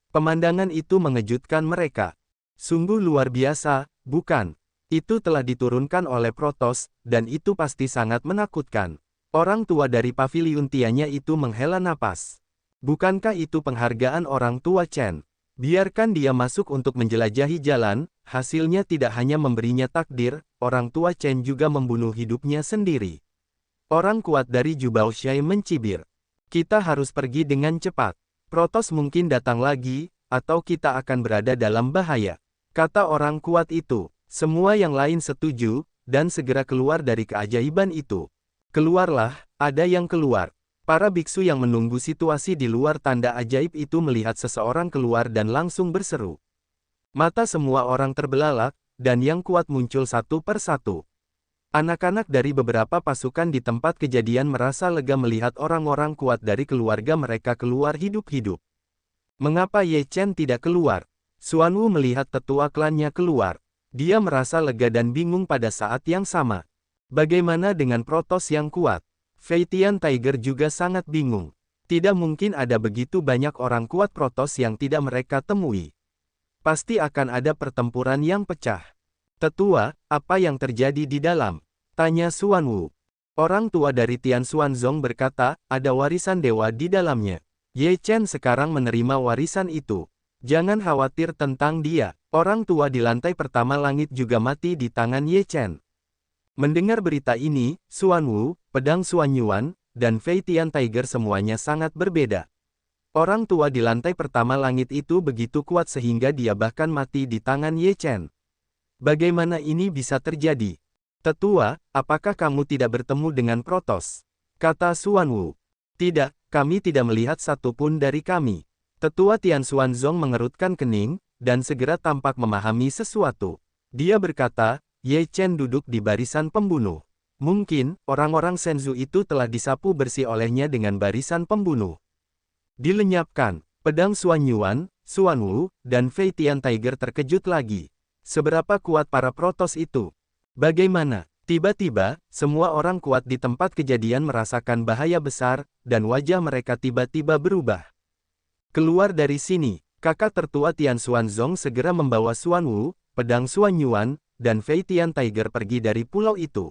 Pemandangan itu mengejutkan mereka. Sungguh luar biasa, bukan? Itu telah diturunkan oleh Protoss, dan itu pasti sangat menakutkan. Orang tua dari paviliun Tianya itu menghela napas. Bukankah itu penghargaan orang tua Chen? Biarkan dia masuk untuk menjelajahi jalan, hasilnya tidak hanya memberinya takdir, orang tua Chen juga membunuh hidupnya sendiri. Orang kuat dari Jubao Shai mencibir. Kita harus pergi dengan cepat. Protos mungkin datang lagi, atau kita akan berada dalam bahaya. Kata orang kuat itu. Semua yang lain setuju, dan segera keluar dari keajaiban itu. Keluarlah, ada yang keluar. Para biksu yang menunggu situasi di luar tanda ajaib itu melihat seseorang keluar dan langsung berseru. Mata semua orang terbelalak, dan yang kuat muncul satu persatu. Anak-anak dari beberapa pasukan di tempat kejadian merasa lega melihat orang-orang kuat dari keluarga mereka keluar hidup-hidup. Mengapa Ye Chen tidak keluar? Xuan Wu melihat tetua klannya keluar. Dia merasa lega dan bingung pada saat yang sama. Bagaimana dengan Protos yang kuat? Fei Tian Tiger juga sangat bingung. Tidak mungkin ada begitu banyak orang kuat Protos yang tidak mereka temui. Pasti akan ada pertempuran yang pecah. Tetua, apa yang terjadi di dalam? Tanya Xuan Wu. Orang tua dari Tian Xuanzong berkata, ada warisan dewa di dalamnya. Ye Chen sekarang menerima warisan itu. Jangan khawatir tentang dia. Orang tua di lantai pertama langit juga mati di tangan Ye Chen. Mendengar berita ini, Xuan Wu, Pedang Xuan Yuan, dan Fei Tian Tiger semuanya sangat berbeda. Orang tua di lantai pertama langit itu begitu kuat sehingga dia bahkan mati di tangan Ye Chen. Bagaimana ini bisa terjadi? Tetua, apakah kamu tidak bertemu dengan Protos? Kata Xuan Wu. Tidak, kami tidak melihat satupun dari kami. Tetua Tian Xuanzong mengerutkan kening, dan segera tampak memahami sesuatu. Dia berkata, Ye Chen duduk di barisan pembunuh. Mungkin, orang-orang Shenzhou itu telah disapu bersih olehnya dengan barisan pembunuh. Dilenyapkan, pedang Xuan Yuan, Xuan Wu, dan Fei Tian Tiger terkejut lagi. Seberapa kuat para Protos itu? Bagaimana? Tiba-tiba, semua orang kuat di tempat kejadian merasakan bahaya besar, dan wajah mereka tiba-tiba berubah. Keluar dari sini, kakak tertua Tian Xuanzong segera membawa Xuan Wu, pedang Xuan Yuan, dan Fei Tian Tiger pergi dari pulau itu.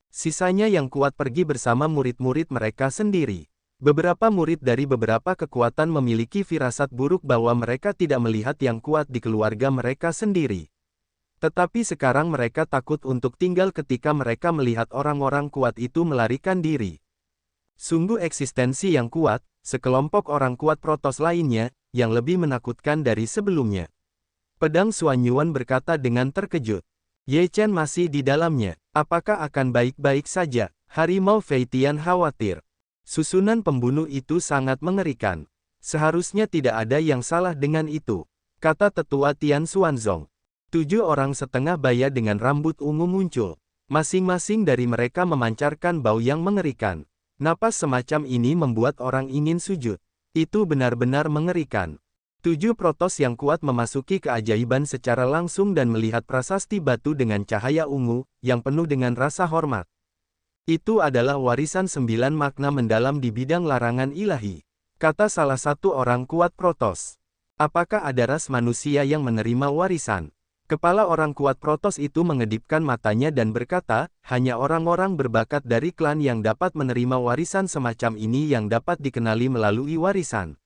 Sisanya yang kuat pergi bersama murid-murid mereka sendiri. Beberapa murid dari beberapa kekuatan memiliki firasat buruk bahwa mereka tidak melihat yang kuat di keluarga mereka sendiri. Tetapi sekarang mereka takut untuk tinggal ketika mereka melihat orang-orang kuat itu melarikan diri. Sungguh eksistensi yang kuat, sekelompok orang kuat Protos lainnya, yang lebih menakutkan dari sebelumnya. Pedang Xuan Yuan berkata dengan terkejut. Ye Chen masih di dalamnya, apakah akan baik-baik saja? Harimau Fei Tian khawatir. Susunan pembunuh itu sangat mengerikan. Seharusnya tidak ada yang salah dengan itu, kata tetua Tian Xuanzong. 7 orang setengah baya dengan rambut ungu muncul. Masing-masing dari mereka memancarkan bau yang mengerikan. Napas semacam ini membuat orang ingin sujud. Itu benar-benar mengerikan. 7 Protos yang kuat memasuki keajaiban secara langsung dan melihat prasasti batu dengan cahaya ungu, yang penuh dengan rasa hormat. Itu adalah warisan 9 makna mendalam di bidang larangan ilahi, kata salah satu orang kuat Protos. Apakah ada ras manusia yang menerima warisan? Kepala orang kuat Protos itu mengedipkan matanya dan berkata, hanya orang-orang berbakat dari klan yang dapat menerima warisan semacam ini yang dapat dikenali melalui warisan.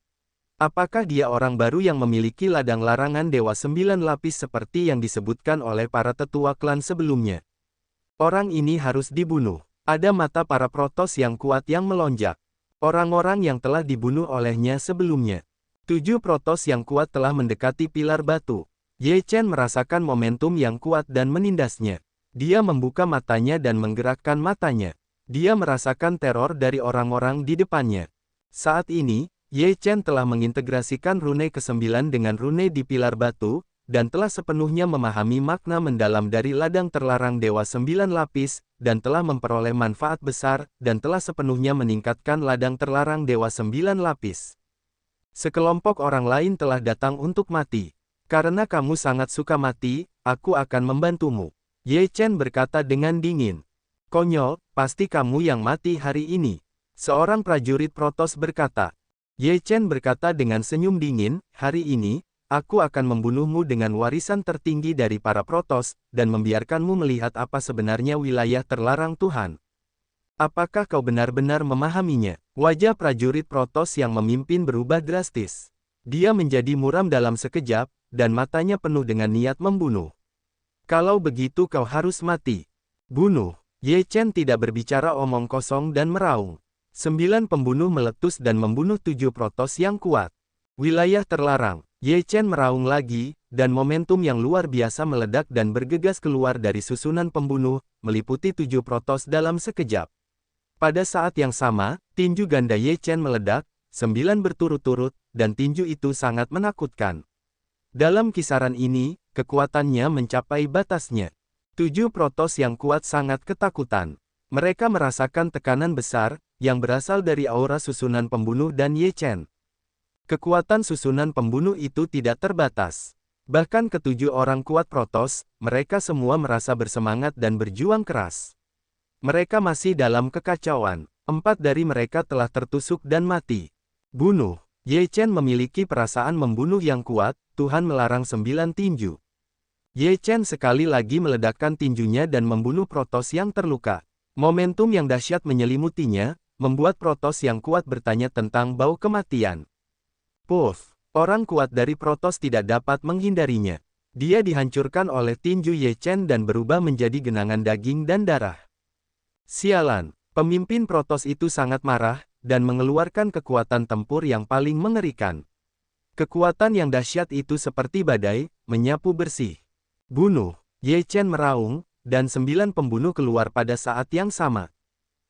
Apakah dia orang baru yang memiliki ladang larangan Dewa 9 lapis seperti yang disebutkan oleh para tetua klan sebelumnya? Orang ini harus dibunuh. Ada mata para Protos yang kuat yang melonjak. Orang-orang yang telah dibunuh olehnya sebelumnya. 7 Protos yang kuat telah mendekati pilar batu. Ye Chen merasakan momentum yang kuat dan menindasnya. Dia membuka matanya dan menggerakkan matanya. Dia merasakan teror dari orang-orang di depannya. Saat ini, Ye Chen telah mengintegrasikan rune ke-9 dengan rune di pilar batu, dan telah sepenuhnya memahami makna mendalam dari ladang terlarang Dewa 9 lapis, dan telah memperoleh manfaat besar, dan telah sepenuhnya meningkatkan ladang terlarang Dewa 9 lapis. Sekelompok orang lain telah datang untuk mati. Karena kamu sangat suka mati, aku akan membantumu. Ye Chen berkata dengan dingin. Konyol, pasti kamu yang mati hari ini. Seorang prajurit Protos berkata. Ye Chen berkata dengan senyum dingin, hari ini, aku akan membunuhmu dengan warisan tertinggi dari para Protos, dan membiarkanmu melihat apa sebenarnya wilayah terlarang Tuhan. Apakah kau benar-benar memahaminya? Wajah prajurit Protos yang memimpin berubah drastis. Dia menjadi muram dalam sekejap, dan matanya penuh dengan niat membunuh. Kalau begitu kau harus mati. Bunuh. Ye Chen tidak berbicara omong kosong dan meraung. 9 pembunuh meletus dan membunuh 7 protos yang kuat. Wilayah terlarang. Ye Chen meraung lagi, dan momentum yang luar biasa meledak dan bergegas keluar dari susunan pembunuh, meliputi 7 protos dalam sekejap. Pada saat yang sama, tinju ganda Ye Chen meledak, 9 berturut-turut, dan tinju itu sangat menakutkan. Dalam kisaran ini, kekuatannya mencapai batasnya. 7 protos yang kuat sangat ketakutan. Mereka merasakan tekanan besar, yang berasal dari aura susunan pembunuh dan Ye Chen. Kekuatan susunan pembunuh itu tidak terbatas. Bahkan ketujuh orang kuat protos, mereka semua merasa bersemangat dan berjuang keras. Mereka masih dalam kekacauan. 4 dari mereka telah tertusuk dan mati. Bunuh. Ye Chen memiliki perasaan membunuh yang kuat, Tuhan melarang 9 tinju. Ye Chen sekali lagi meledakkan tinjunya dan membunuh protos yang terluka. Momentum yang dahsyat menyelimutinya, membuat protos yang kuat bertanya tentang bau kematian. Puff, orang kuat dari protos tidak dapat menghindarinya. Dia dihancurkan oleh tinju Ye Chen dan berubah menjadi genangan daging dan darah. Sialan, pemimpin protos itu sangat marah, dan mengeluarkan kekuatan tempur yang paling mengerikan. Kekuatan yang dahsyat itu seperti badai, menyapu bersih. Bunuh. Ye Chen meraung, dan 9 pembunuh keluar pada saat yang sama.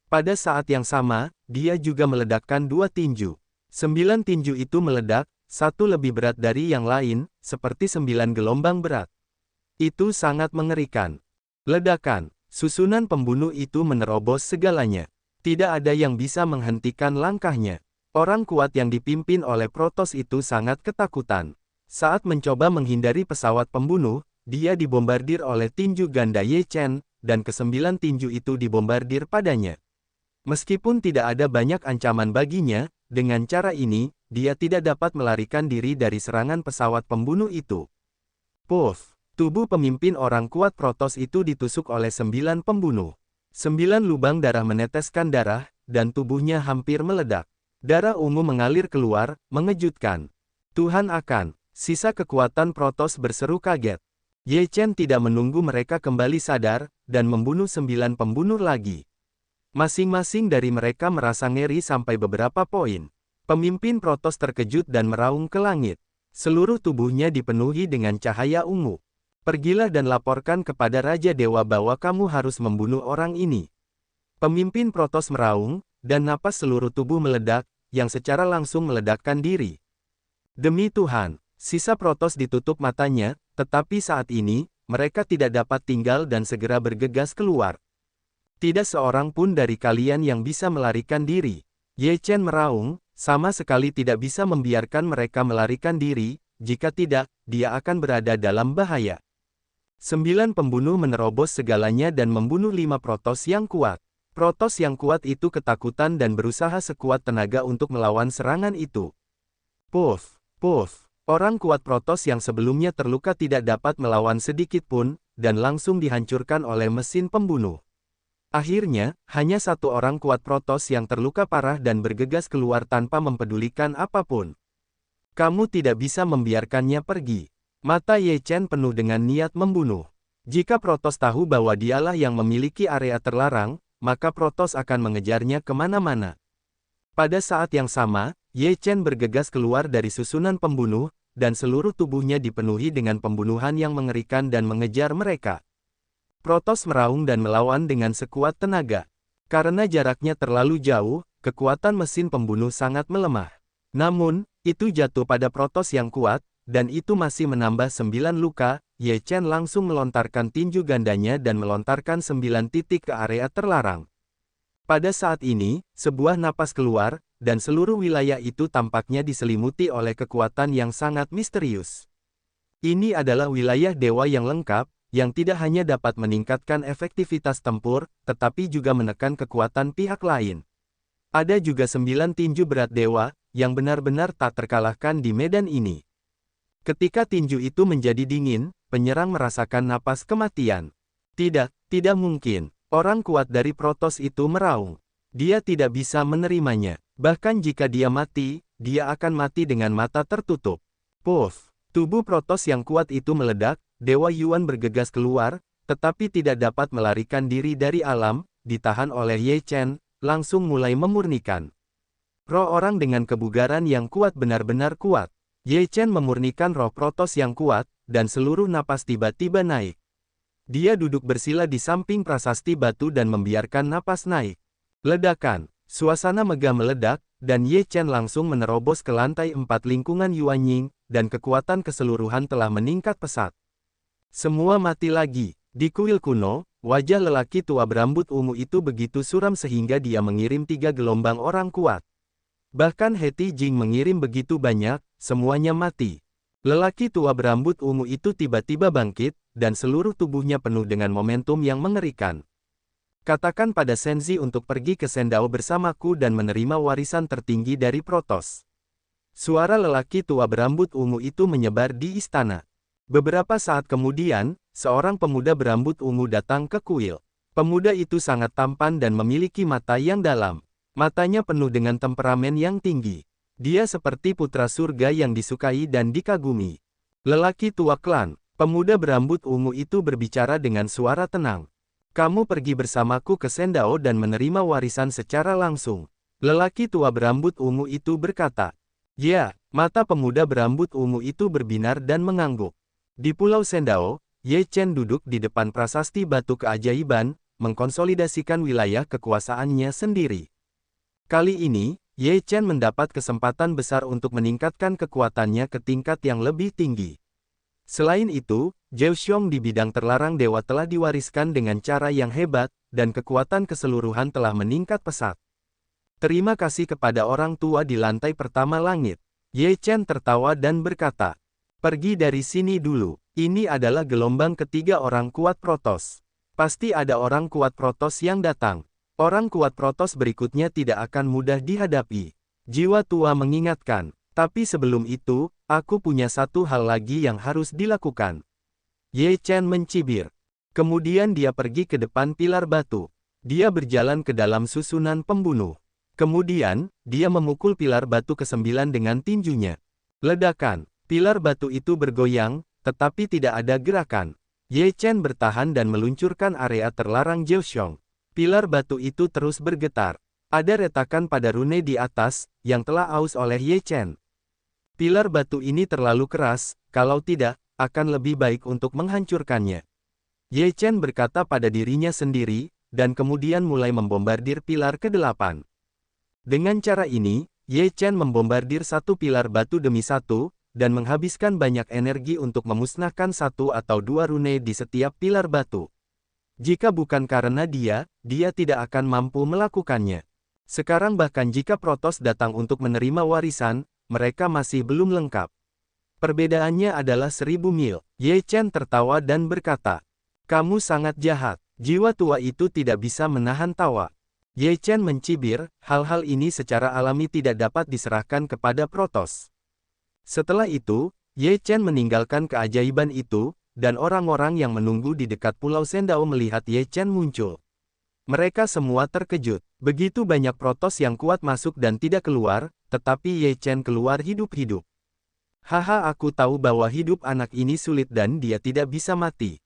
Pada saat yang sama, dia juga meledakkan 2 tinju. 9 tinju itu meledak, satu lebih berat dari yang lain, seperti 9 gelombang berat. Itu sangat mengerikan. Ledakan. Susunan pembunuh itu menerobos segalanya. Tidak ada yang bisa menghentikan langkahnya. Orang kuat yang dipimpin oleh protos itu sangat ketakutan. Saat mencoba menghindari pesawat pembunuh, dia dibombardir oleh tinju ganda Ye Chen, dan ke-9 tinju itu dibombardir padanya. Meskipun tidak ada banyak ancaman baginya, dengan cara ini, dia tidak dapat melarikan diri dari serangan pesawat pembunuh itu. Puff, tubuh pemimpin orang kuat protos itu ditusuk oleh 9 pembunuh. 9 lubang darah meneteskan darah, dan tubuhnya hampir meledak. Darah ungu mengalir keluar, mengejutkan. Tuhan akan, sisa kekuatan protos berseru kaget. Ye Chen tidak menunggu mereka kembali sadar, dan membunuh 9 pembunuh lagi. Masing-masing dari mereka merasa ngeri sampai beberapa poin. Pemimpin protos terkejut dan meraung ke langit. Seluruh tubuhnya dipenuhi dengan cahaya ungu. Pergilah dan laporkan kepada Raja Dewa bahwa kamu harus membunuh orang ini. Pemimpin protos meraung, dan napas seluruh tubuh meledak, yang secara langsung meledakkan diri. Demi Tuhan, sisa protos ditutup matanya, tetapi saat ini, mereka tidak dapat tinggal dan segera bergegas keluar. Tidak seorang pun dari kalian yang bisa melarikan diri. Ye Chen meraung, sama sekali tidak bisa membiarkan mereka melarikan diri, jika tidak, dia akan berada dalam bahaya. 9 pembunuh menerobos segalanya dan membunuh 5 protos yang kuat. Protos yang kuat itu ketakutan dan berusaha sekuat tenaga untuk melawan serangan itu. Puff, puff, orang kuat protos yang sebelumnya terluka tidak dapat melawan sedikit pun, dan langsung dihancurkan oleh mesin pembunuh. Akhirnya, hanya 1 orang kuat protos yang terluka parah dan bergegas keluar tanpa mempedulikan apapun. Kamu tidak bisa membiarkannya pergi. Mata Ye Chen penuh dengan niat membunuh. Jika protos tahu bahwa dialah yang memiliki area terlarang, maka protos akan mengejarnya kemana-mana. Pada saat yang sama, Ye Chen bergegas keluar dari susunan pembunuh, dan seluruh tubuhnya dipenuhi dengan pembunuhan yang mengerikan dan mengejar mereka. Protos meraung dan melawan dengan sekuat tenaga. Karena jaraknya terlalu jauh, kekuatan mesin pembunuh sangat melemah. Namun, itu jatuh pada protos yang kuat, dan itu masih menambah 9 luka. Ye Chen langsung melontarkan tinju gandanya dan melontarkan 9 titik ke area terlarang. Pada saat ini, sebuah napas keluar, dan seluruh wilayah itu tampaknya diselimuti oleh kekuatan yang sangat misterius. Ini adalah wilayah dewa yang lengkap, yang tidak hanya dapat meningkatkan efektivitas tempur, tetapi juga menekan kekuatan pihak lain. Ada juga 9 tinju berat dewa, yang benar-benar tak terkalahkan di medan ini. Ketika tinju itu menjadi dingin, penyerang merasakan napas kematian. Tidak mungkin. Orang kuat dari protos itu meraung. Dia tidak bisa menerimanya. Bahkan jika dia mati, dia akan mati dengan mata tertutup. Puff! Tubuh Protoss yang kuat itu meledak, Dewa Yuan bergegas keluar, tetapi tidak dapat melarikan diri dari alam, ditahan oleh Ye Chen, langsung mulai memurnikan. Roh orang dengan kebugaran yang kuat benar-benar kuat. Ye Chen memurnikan roh Protoss yang kuat, dan seluruh napas tiba-tiba naik. Dia duduk bersila di samping prasasti batu dan membiarkan napas naik. Ledakan, suasana megah meledak, dan Ye Chen langsung menerobos ke lantai 4 lingkungan Yuanying, dan kekuatan keseluruhan telah meningkat pesat. Semua mati lagi. Di kuil kuno, wajah lelaki tua berambut ungu itu begitu suram sehingga dia mengirim 3 gelombang orang kuat. Bahkan Heti Jing mengirim begitu banyak, semuanya mati. Lelaki tua berambut ungu itu tiba-tiba bangkit, dan seluruh tubuhnya penuh dengan momentum yang mengerikan. Katakan pada Senzi untuk pergi ke Sendao bersamaku dan menerima warisan tertinggi dari Protoss. Suara lelaki tua berambut ungu itu menyebar di istana. Beberapa saat kemudian, seorang pemuda berambut ungu datang ke kuil. Pemuda itu sangat tampan dan memiliki mata yang dalam. Matanya penuh dengan temperamen yang tinggi. Dia seperti putra surga yang disukai dan dikagumi. Lelaki tua klan, pemuda berambut ungu itu berbicara dengan suara tenang. Kamu pergi bersamaku ke Sendao dan menerima warisan secara langsung. Lelaki tua berambut ungu itu berkata. Ya, mata pemuda berambut ungu itu berbinar dan mengangguk. Di Pulau Sendao, Ye Chen duduk di depan prasasti batu keajaiban, mengkonsolidasikan wilayah kekuasaannya sendiri. Kali ini, Ye Chen mendapat kesempatan besar untuk meningkatkan kekuatannya ke tingkat yang lebih tinggi. Selain itu, Zhao Xiong di bidang terlarang dewa telah diwariskan dengan cara yang hebat, dan kekuatan keseluruhan telah meningkat pesat. Terima kasih kepada orang tua di lantai pertama langit. Ye Chen tertawa dan berkata, pergi dari sini dulu, ini adalah gelombang ketiga orang kuat Protoss. Pasti ada orang kuat Protoss yang datang. Orang kuat Protoss berikutnya tidak akan mudah dihadapi. Jiwa tua mengingatkan, tapi sebelum itu, aku punya satu hal lagi yang harus dilakukan. Ye Chen mencibir. Kemudian dia pergi ke depan pilar batu. Dia berjalan ke dalam susunan pembunuh. Kemudian, dia memukul pilar batu ke-9 dengan tinjunya. Ledakan, pilar batu itu bergoyang, tetapi tidak ada gerakan. Ye Chen bertahan dan meluncurkan area terlarang Zhao Xiong. Pilar batu itu terus bergetar. Ada retakan pada rune di atas, yang telah aus oleh Ye Chen. Pilar batu ini terlalu keras, kalau tidak, akan lebih baik untuk menghancurkannya. Ye Chen berkata pada dirinya sendiri, dan kemudian mulai membombardir pilar ke-8. Dengan cara ini, Ye Chen membombardir satu pilar batu demi satu, dan menghabiskan banyak energi untuk memusnahkan satu atau dua rune di setiap pilar batu. Jika bukan karena dia tidak akan mampu melakukannya. Sekarang bahkan jika Protoss datang untuk menerima warisan, mereka masih belum lengkap. Perbedaannya adalah 1000 mil. Ye Chen tertawa dan berkata, kamu sangat jahat. Jiwa tua itu tidak bisa menahan tawa. Ye Chen mencibir, hal-hal ini secara alami tidak dapat diserahkan kepada Protoss. Setelah itu, Ye Chen meninggalkan keajaiban itu, dan orang-orang yang menunggu di dekat Pulau Sendao melihat Ye Chen muncul. Mereka semua terkejut. Begitu banyak Protoss yang kuat masuk dan tidak keluar, tetapi Ye Chen keluar hidup-hidup. Haha, aku tahu bahwa hidup anak ini sulit dan dia tidak bisa mati.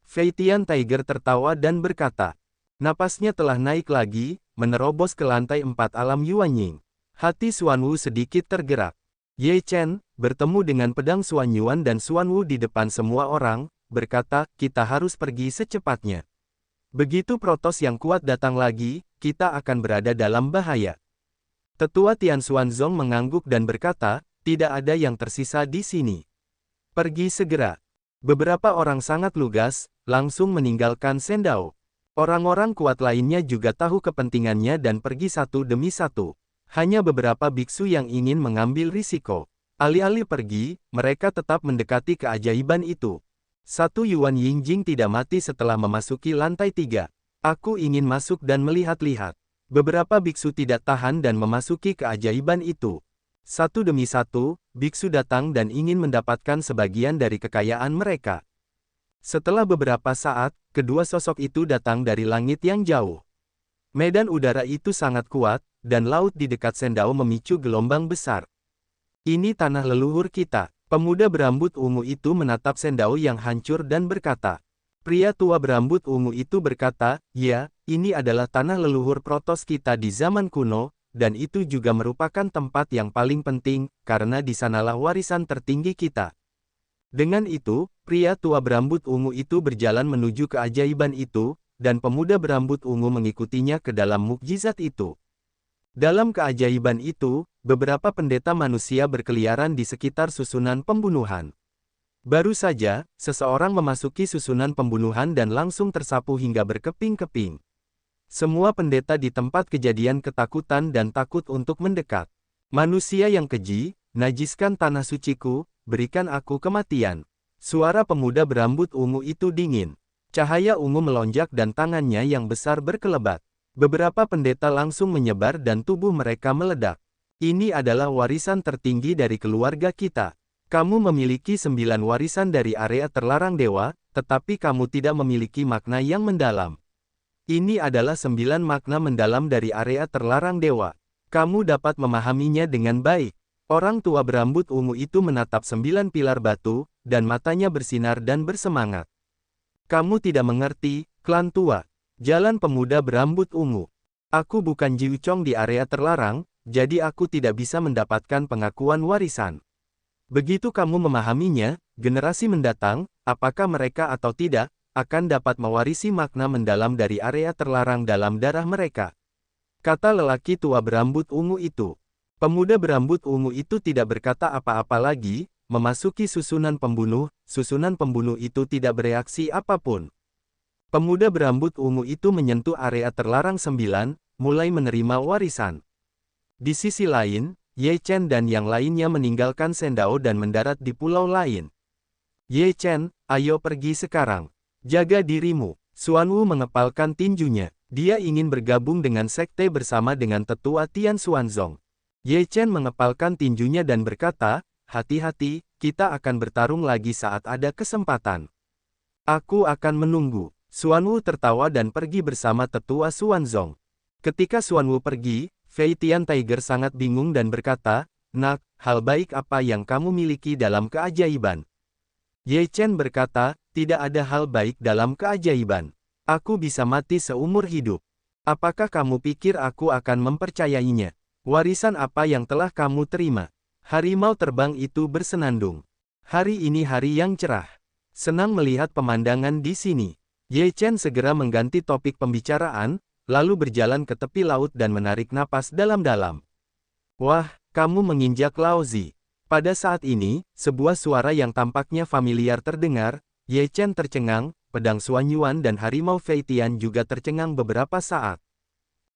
Fei Tian Tiger tertawa dan berkata. Napasnya telah naik lagi, menerobos ke lantai 4 alam Yuanying. Hati Xuanwu sedikit tergerak. Ye Chen, bertemu dengan pedang Xuan Yuan dan Xuanwu di depan semua orang, berkata, kita harus pergi secepatnya. Begitu Protoss yang kuat datang lagi, kita akan berada dalam bahaya. Tetua Tian Xuanzong mengangguk dan berkata, tidak ada yang tersisa di sini. Pergi segera. Beberapa orang sangat lugas, langsung meninggalkan Sendao. Orang-orang kuat lainnya juga tahu kepentingannya dan pergi satu demi satu. Hanya beberapa biksu yang ingin mengambil risiko. Alih-alih pergi, mereka tetap mendekati keajaiban itu. Satu Yuan Yingjing tidak mati setelah memasuki lantai 3. Aku ingin masuk dan melihat-lihat. Beberapa biksu tidak tahan dan memasuki keajaiban itu. Satu demi satu, biksu datang dan ingin mendapatkan sebagian dari kekayaan mereka. Setelah beberapa saat, kedua sosok itu datang dari langit yang jauh. Medan udara itu sangat kuat, dan laut di dekat Sendao memicu gelombang besar. Ini tanah leluhur kita. Pemuda berambut ungu itu menatap Sendao yang hancur dan berkata. Pria tua berambut ungu itu berkata, ya, ini adalah tanah leluhur Protoss kita di zaman kuno, dan itu juga merupakan tempat yang paling penting, karena di sanalah warisan tertinggi kita. Dengan itu, pria tua berambut ungu itu berjalan menuju keajaiban itu, dan pemuda berambut ungu mengikutinya ke dalam mukjizat itu. Dalam keajaiban itu, beberapa pendeta manusia berkeliaran di sekitar susunan pembunuhan. Baru saja, seseorang memasuki susunan pembunuhan dan langsung tersapu hingga berkeping-keping. Semua pendeta di tempat kejadian ketakutan dan takut untuk mendekat. Manusia yang keji, najiskan tanah suciku, berikan aku kematian. Suara pemuda berambut ungu itu dingin. Cahaya ungu melonjak dan tangannya yang besar berkelebat. Beberapa pendeta langsung menyebar dan tubuh mereka meledak. Ini adalah warisan tertinggi dari keluarga kita. Kamu memiliki 9 warisan dari area terlarang dewa, tetapi kamu tidak memiliki makna yang mendalam. Ini adalah 9 makna mendalam dari area terlarang dewa. Kamu dapat memahaminya dengan baik. Orang tua berambut ungu itu menatap 9 pilar batu, dan matanya bersinar dan bersemangat. Kamu tidak mengerti, klan tua. Jalan pemuda berambut ungu. Aku bukan Jiucong di area terlarang, jadi aku tidak bisa mendapatkan pengakuan warisan. Begitu kamu memahaminya, generasi mendatang, apakah mereka atau tidak, akan dapat mewarisi makna mendalam dari area terlarang dalam darah mereka. Kata lelaki tua berambut ungu itu. Pemuda berambut ungu itu tidak berkata apa-apa lagi, memasuki susunan pembunuh itu tidak bereaksi apapun. Pemuda berambut ungu itu menyentuh area terlarang 9, mulai menerima warisan. Di sisi lain, Ye Chen dan yang lainnya meninggalkan Sendao dan mendarat di pulau lain. Ye Chen, ayo pergi sekarang. Jaga dirimu. Xuan Wu mengepalkan tinjunya. Dia ingin bergabung dengan sekte bersama dengan tetua Tian Xuanzong. Ye Chen mengepalkan tinjunya dan berkata, hati-hati, kita akan bertarung lagi saat ada kesempatan. Aku akan menunggu. Xuan Wu tertawa dan pergi bersama tetua Xuanzong. Ketika Xuan Wu pergi, Fei Tian Tiger sangat bingung dan berkata, nak, hal baik apa yang kamu miliki dalam keajaiban? Ye Chen berkata, tidak ada hal baik dalam keajaiban. Aku bisa mati seumur hidup. Apakah kamu pikir aku akan mempercayainya? Warisan apa yang telah kamu terima? Harimau terbang itu bersenandung. Hari ini hari yang cerah. Senang melihat pemandangan di sini. Ye Chen segera mengganti topik pembicaraan, lalu berjalan ke tepi laut dan menarik napas dalam-dalam. Wah, kamu menginjak Laozi. Pada saat ini, sebuah suara yang tampaknya familiar terdengar. Ye Chen tercengang, pedang Xuan Yuan dan harimau Fei Tian juga tercengang beberapa saat.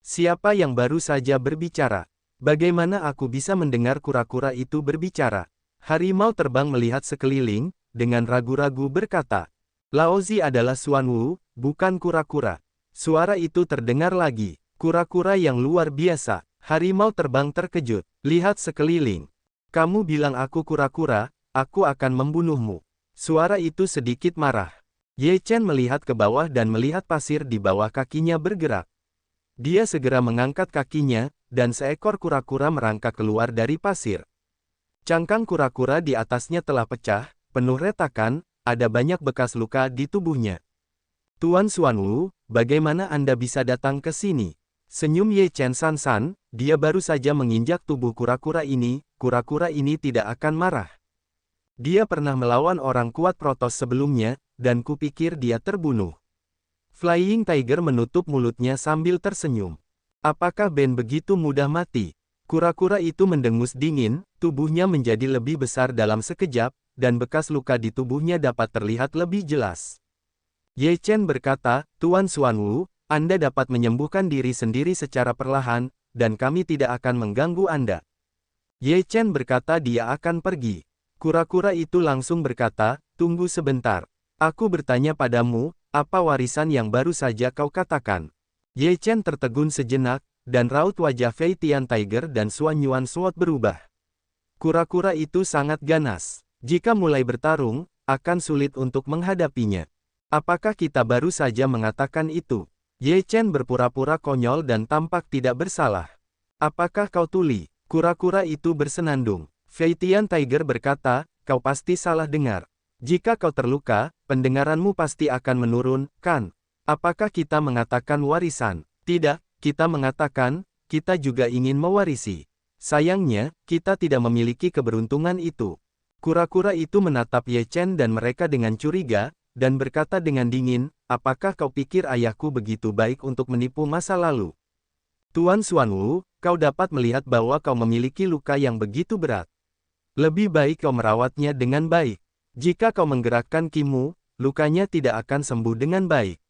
Siapa yang baru saja berbicara? Bagaimana aku bisa mendengar kura-kura itu berbicara? Harimau terbang melihat sekeliling, dengan ragu-ragu berkata. Laozi adalah Xuan Wu, bukan kura-kura. Suara itu terdengar lagi. Kura-kura yang luar biasa. Harimau terbang terkejut. Lihat sekeliling. Kamu bilang aku kura-kura, aku akan membunuhmu. Suara itu sedikit marah. Ye Chen melihat ke bawah dan melihat pasir di bawah kakinya bergerak. Dia segera mengangkat kakinya, dan seekor kura-kura merangkak keluar dari pasir. Cangkang kura-kura di atasnya telah pecah, penuh retakan, ada banyak bekas luka di tubuhnya. Tuan Xuan Wu, bagaimana Anda bisa datang ke sini? Senyum Ye Chen san-san, dia baru saja menginjak tubuh kura-kura ini tidak akan marah. Dia pernah melawan orang kuat Protoss sebelumnya, dan kupikir dia terbunuh. Flying Tiger menutup mulutnya sambil tersenyum. Apakah Ben begitu mudah mati? Kura-kura itu mendengus dingin, tubuhnya menjadi lebih besar dalam sekejap, dan bekas luka di tubuhnya dapat terlihat lebih jelas. Ye Chen berkata, Tuan Xuan Wu, Anda dapat menyembuhkan diri sendiri secara perlahan, dan kami tidak akan mengganggu Anda. Ye Chen berkata dia akan pergi. Kura-kura itu langsung berkata, tunggu sebentar. Aku bertanya padamu, apa warisan yang baru saja kau katakan? Ye Chen tertegun sejenak, dan raut wajah Fei Tian Tiger dan Xuan Yuan Sword berubah. Kura-kura itu sangat ganas. Jika mulai bertarung, akan sulit untuk menghadapinya. Apakah kita baru saja mengatakan itu? Ye Chen berpura-pura konyol dan tampak tidak bersalah. Apakah kau tuli? Kura-kura itu bersenandung. Feitian Tiger berkata, kau pasti salah dengar. Jika kau terluka, pendengaranmu pasti akan menurun, kan? Apakah kita mengatakan warisan? Tidak, kita mengatakan, kita juga ingin mewarisi. Sayangnya, kita tidak memiliki keberuntungan itu. Kura-kura itu menatap Ye Chen dan mereka dengan curiga, dan berkata dengan dingin, apakah kau pikir ayahku begitu baik untuk menipu masa lalu? Tuan Xuanwu, kau dapat melihat bahwa kau memiliki luka yang begitu berat. Lebih baik kau merawatnya dengan baik. Jika kau menggerakkan kimu, lukanya tidak akan sembuh dengan baik.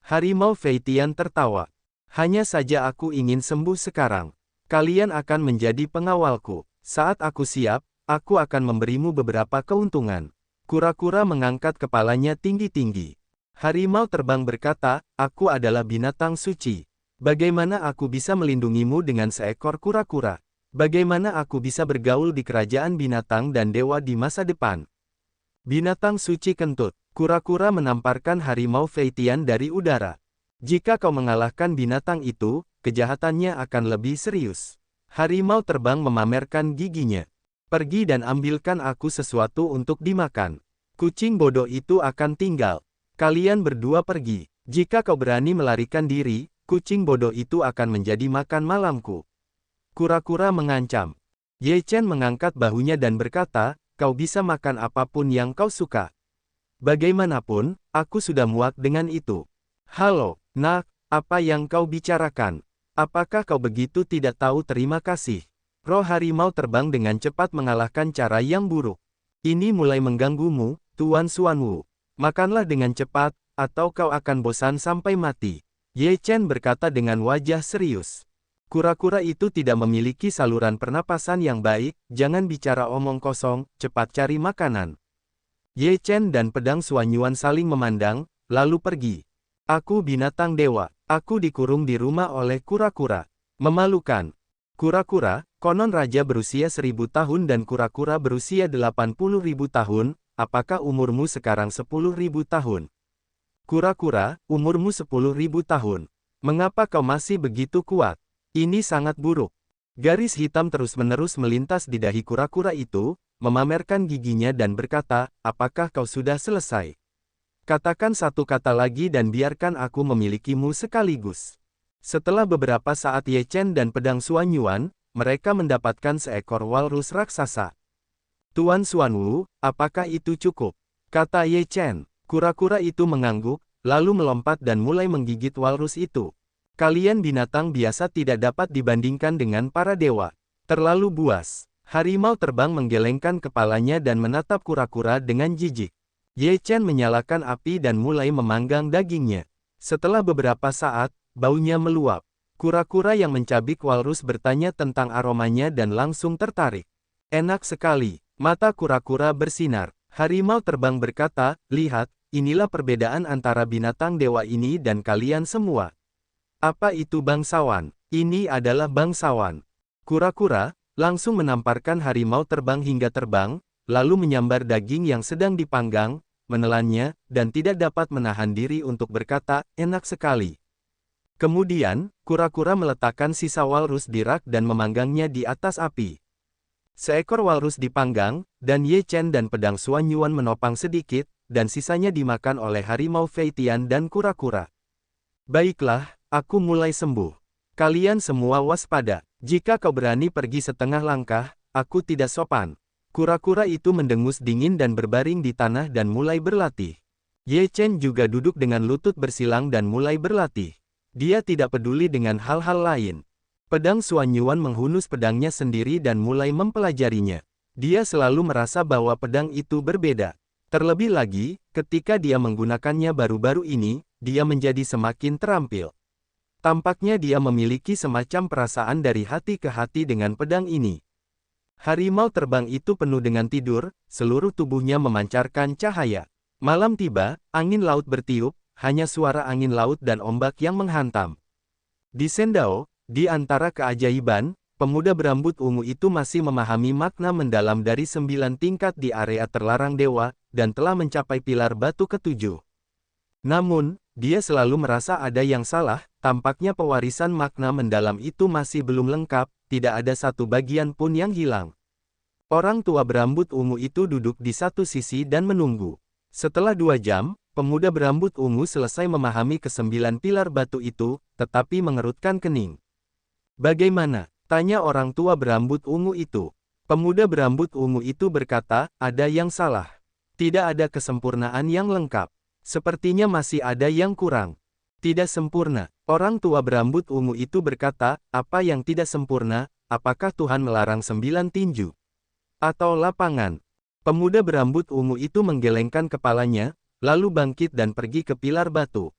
Harimau Feitian tertawa. Hanya saja aku ingin sembuh sekarang. Kalian akan menjadi pengawalku. Saat aku siap, aku akan memberimu beberapa keuntungan. Kura-kura mengangkat kepalanya tinggi-tinggi. Harimau terbang berkata, aku adalah binatang suci. Bagaimana aku bisa melindungimu dengan seekor kura-kura? Bagaimana aku bisa bergaul di kerajaan binatang dan dewa di masa depan? Binatang suci kentut. Kura-kura menamparkan harimau Feitian dari udara. Jika kau mengalahkan binatang itu, kejahatannya akan lebih serius. Harimau terbang memamerkan giginya. Pergi dan ambilkan aku sesuatu untuk dimakan. Kucing bodoh itu akan tinggal. Kalian berdua pergi. Jika kau berani melarikan diri, kucing bodoh itu akan menjadi makan malamku. Kura-kura mengancam. Ye Chen mengangkat bahunya dan berkata, kau bisa makan apapun yang kau suka. Bagaimanapun, aku sudah muak dengan itu. Halo, nak, apa yang kau bicarakan? Apakah kau begitu tidak tahu terima kasih? Roh harimau terbang dengan cepat mengalahkan cara yang buruk. Ini mulai mengganggumu, Tuan Xuanwu. Makanlah dengan cepat, atau kau akan bosan sampai mati. Ye Chen berkata dengan wajah serius. Kura-kura itu tidak memiliki saluran pernapasan yang baik, jangan bicara omong kosong, cepat cari makanan. Ye Chen dan pedang Xuanyuan saling memandang, lalu pergi. Aku binatang dewa, aku dikurung di rumah oleh kura-kura. Memalukan. Kura-kura, konon raja berusia 1000 tahun dan kura-kura berusia 80.000 tahun, apakah umurmu sekarang 10.000 tahun? Kura-kura, umurmu 10.000 tahun. Mengapa kau masih begitu kuat? Ini sangat buruk. Garis hitam terus-menerus melintas di dahi kura-kura itu, memamerkan giginya dan berkata, apakah kau sudah selesai? Katakan satu kata lagi dan biarkan aku memilikimu sekaligus. Setelah beberapa saat Ye Chen dan pedang Xuanyuan, mereka mendapatkan seekor walrus raksasa. Tuan Xuanwu, apakah itu cukup? Kata Ye Chen. Kura-kura itu mengangguk, lalu melompat dan mulai menggigit walrus itu. Kalian binatang biasa tidak dapat dibandingkan dengan para dewa. Terlalu buas. Harimau terbang menggelengkan kepalanya dan menatap kura-kura dengan jijik. Ye Chen menyalakan api dan mulai memanggang dagingnya. Setelah beberapa saat, baunya meluap. Kura-kura yang mencabik walrus bertanya tentang aromanya dan langsung tertarik. Enak sekali. Mata kura-kura bersinar. Harimau terbang berkata, lihat, inilah perbedaan antara binatang dewa ini dan kalian semua. Apa itu bangsawan? Ini adalah bangsawan. Kura-kura langsung menamparkan harimau terbang hingga terbang, lalu menyambar daging yang sedang dipanggang, menelannya, dan tidak dapat menahan diri untuk berkata, enak sekali. Kemudian, kura-kura meletakkan sisa walrus di rak dan memanggangnya di atas api. Seekor walrus dipanggang, dan Ye Chen dan pedang Xuanyuan menopang sedikit, dan sisanya dimakan oleh harimau Feitian dan kura-kura. Baiklah, aku mulai sembuh. Kalian semua waspada. Jika kau berani pergi setengah langkah, aku tidak sopan. Kura-kura itu mendengus dingin dan berbaring di tanah dan mulai berlatih. Ye Chen juga duduk dengan lutut bersilang dan mulai berlatih. Dia tidak peduli dengan hal-hal lain. Pedang Xuanyuan menghunus pedangnya sendiri dan mulai mempelajarinya. Dia selalu merasa bahwa pedang itu berbeda. Terlebih lagi, ketika dia menggunakannya baru-baru ini, dia menjadi semakin terampil. Tampaknya dia memiliki semacam perasaan dari hati ke hati dengan pedang ini. Harimau terbang itu penuh dengan tidur, seluruh tubuhnya memancarkan cahaya. Malam tiba, angin laut bertiup, hanya suara angin laut dan ombak yang menghantam. Di Sendao, di antara keajaiban, pemuda berambut ungu itu masih memahami makna mendalam dari 9 tingkat di area terlarang dewa, dan telah mencapai pilar batu ketujuh. Namun, dia selalu merasa ada yang salah, tampaknya pewarisan makna mendalam itu masih belum lengkap, tidak ada satu bagian pun yang hilang. Orang tua berambut ungu itu duduk di satu sisi dan menunggu. Setelah 2 jam, pemuda berambut ungu selesai memahami ke-9 pilar batu itu, tetapi mengerutkan kening. Bagaimana? Tanya orang tua berambut ungu itu. Pemuda berambut ungu itu berkata, ada yang salah. Tidak ada kesempurnaan yang lengkap. Sepertinya masih ada yang kurang. Tidak sempurna. Orang tua berambut ungu itu berkata, apa yang tidak sempurna? Apakah Tuhan melarang 9 tinju? Atau lapangan? Pemuda berambut ungu itu menggelengkan kepalanya, lalu bangkit dan pergi ke pilar batu.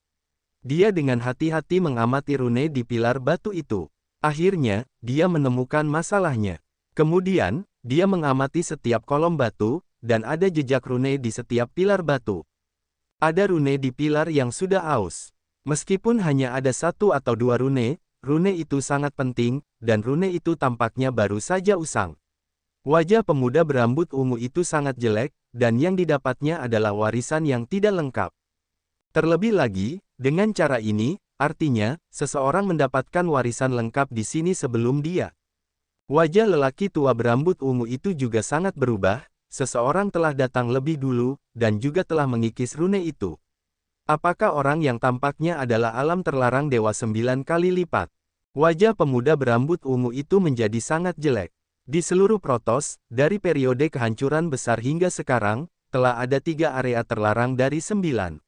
Dia dengan hati-hati mengamati rune di pilar batu itu. Akhirnya, dia menemukan masalahnya. Kemudian, dia mengamati setiap kolom batu, dan ada jejak rune di setiap pilar batu. Ada rune di pilar yang sudah aus. Meskipun hanya ada 1 atau 2 rune, rune itu sangat penting, dan rune itu tampaknya baru saja usang. Wajah pemuda berambut ungu itu sangat jelek, dan yang didapatnya adalah warisan yang tidak lengkap. Terlebih lagi, dengan cara ini, artinya, seseorang mendapatkan warisan lengkap di sini sebelum dia. Wajah lelaki tua berambut ungu itu juga sangat berubah, seseorang telah datang lebih dulu, dan juga telah mengikis rune itu. Apakah orang yang tampaknya adalah alam terlarang dewa 9 kali lipat? Wajah pemuda berambut ungu itu menjadi sangat jelek. Di seluruh Protoss, dari periode kehancuran besar hingga sekarang, telah ada 3 area terlarang dari 9.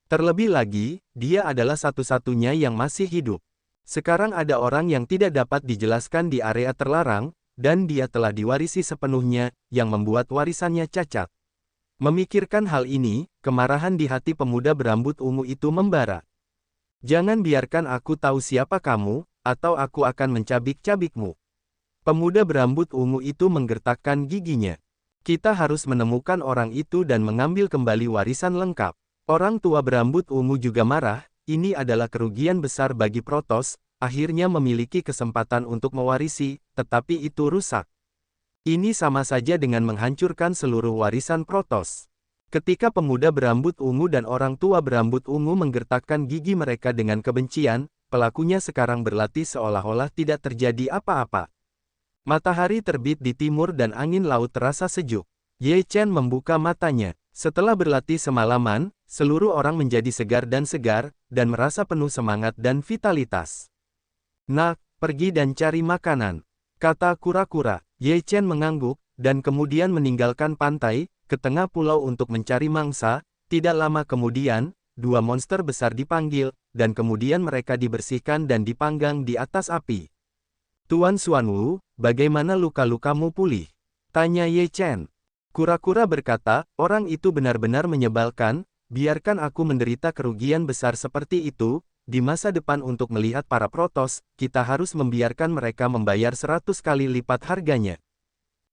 Terlebih lagi, dia adalah satu-satunya yang masih hidup. Sekarang ada orang yang tidak dapat dijelaskan di area terlarang, dan dia telah diwarisi sepenuhnya, yang membuat warisannya cacat. Memikirkan hal ini, kemarahan di hati pemuda berambut ungu itu membara. Jangan biarkan aku tahu siapa kamu, atau aku akan mencabik-cabikmu. Pemuda berambut ungu itu menggertakkan giginya. Kita harus menemukan orang itu dan mengambil kembali warisan lengkap. Orang tua berambut ungu juga marah, ini adalah kerugian besar bagi Protoss, akhirnya memiliki kesempatan untuk mewarisi, tetapi itu rusak. Ini sama saja dengan menghancurkan seluruh warisan Protoss. Ketika pemuda berambut ungu dan orang tua berambut ungu menggertakkan gigi mereka dengan kebencian, pelakunya sekarang berlatih seolah-olah tidak terjadi apa-apa. Matahari terbit di timur dan angin laut terasa sejuk. Ye Chen membuka matanya. Setelah berlatih semalaman, seluruh orang menjadi segar, dan merasa penuh semangat dan vitalitas. Nak, pergi dan cari makanan, kata kura-kura. Ye Chen mengangguk, dan kemudian meninggalkan pantai, ke tengah pulau untuk mencari mangsa. Tidak lama kemudian, 2 monster besar dipanggil, dan kemudian mereka dibersihkan dan dipanggang di atas api. Tuan Xuanwu, bagaimana luka-lukamu pulih? Tanya Ye Chen. Kura-kura berkata, orang itu benar-benar menyebalkan, biarkan aku menderita kerugian besar seperti itu, di masa depan untuk melihat para Protoss, kita harus membiarkan mereka membayar 100 kali lipat harganya.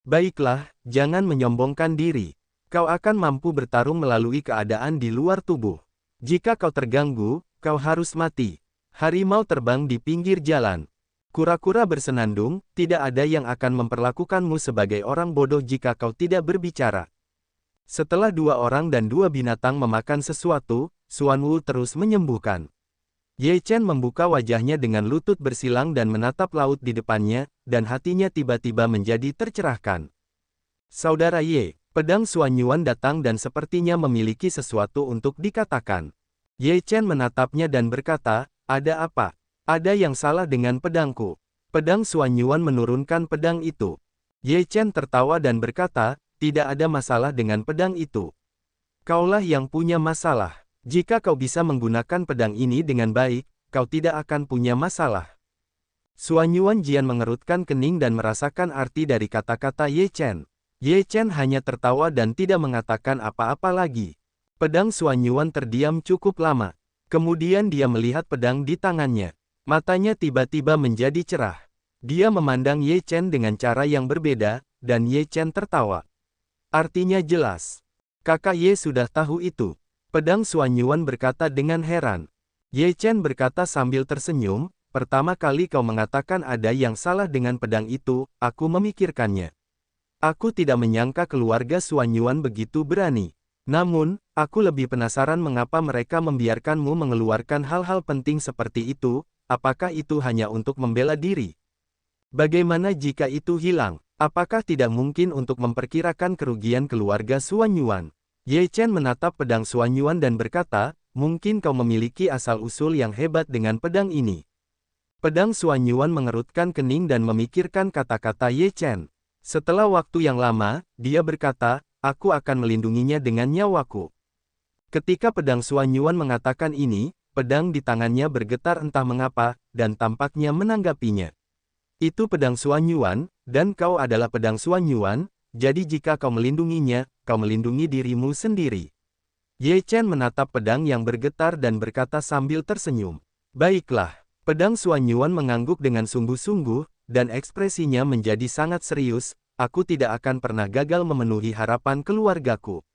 Baiklah, jangan menyombongkan diri. Kau akan mampu bertarung melalui keadaan di luar tubuh. Jika kau terganggu, kau harus mati. Harimau terbang di pinggir jalan. Kura-kura bersenandung, tidak ada yang akan memperlakukanmu sebagai orang bodoh jika kau tidak berbicara. Setelah 2 orang dan 2 binatang memakan sesuatu, Xuanwu terus menyembuhkan. Ye Chen membuka wajahnya dengan lutut bersilang dan menatap laut di depannya, dan hatinya tiba-tiba menjadi tercerahkan. Saudara Ye, pedang Xuanyuan datang dan sepertinya memiliki sesuatu untuk dikatakan. Ye Chen menatapnya dan berkata, ada apa? Ada yang salah dengan pedangku. Pedang Xuanyuan menurunkan pedang itu. Ye Chen tertawa dan berkata, tidak ada masalah dengan pedang itu. Kaulah yang punya masalah. Jika kau bisa menggunakan pedang ini dengan baik, kau tidak akan punya masalah. Xuanyuan Jian mengerutkan kening dan merasakan arti dari kata-kata Ye Chen. Ye Chen hanya tertawa dan tidak mengatakan apa-apa lagi. Pedang Xuanyuan terdiam cukup lama. Kemudian dia melihat pedang di tangannya. Matanya tiba-tiba menjadi cerah. Dia memandang Ye Chen dengan cara yang berbeda, dan Ye Chen tertawa. Artinya jelas. Kakak Ye sudah tahu itu. Pedang Xuanyuan berkata dengan heran. Ye Chen berkata sambil tersenyum, pertama kali kau mengatakan ada yang salah dengan pedang itu, aku memikirkannya. Aku tidak menyangka keluarga Xuanyuan begitu berani. Namun, aku lebih penasaran mengapa mereka membiarkanmu mengeluarkan hal-hal penting seperti itu, apakah itu hanya untuk membela diri? Bagaimana jika itu hilang? Apakah tidak mungkin untuk memperkirakan kerugian keluarga Xuan Yuan? Ye Chen menatap pedang Xuan Yuan dan berkata, mungkin kau memiliki asal-usul yang hebat dengan pedang ini. Pedang Xuan Yuan mengerutkan kening dan memikirkan kata-kata Ye Chen. Setelah waktu yang lama, dia berkata, aku akan melindunginya dengan nyawaku. Ketika pedang Xuan Yuan mengatakan ini, pedang di tangannya bergetar entah mengapa, dan tampaknya menanggapinya. Itu pedang Xuan Yuan, dan kau adalah pedang Xuan Yuan, jadi jika kau melindunginya, kau melindungi dirimu sendiri. Ye Chen menatap pedang yang bergetar dan berkata sambil tersenyum. Baiklah, pedang Xuan Yuan mengangguk dengan sungguh-sungguh, dan ekspresinya menjadi sangat serius, aku tidak akan pernah gagal memenuhi harapan keluargaku.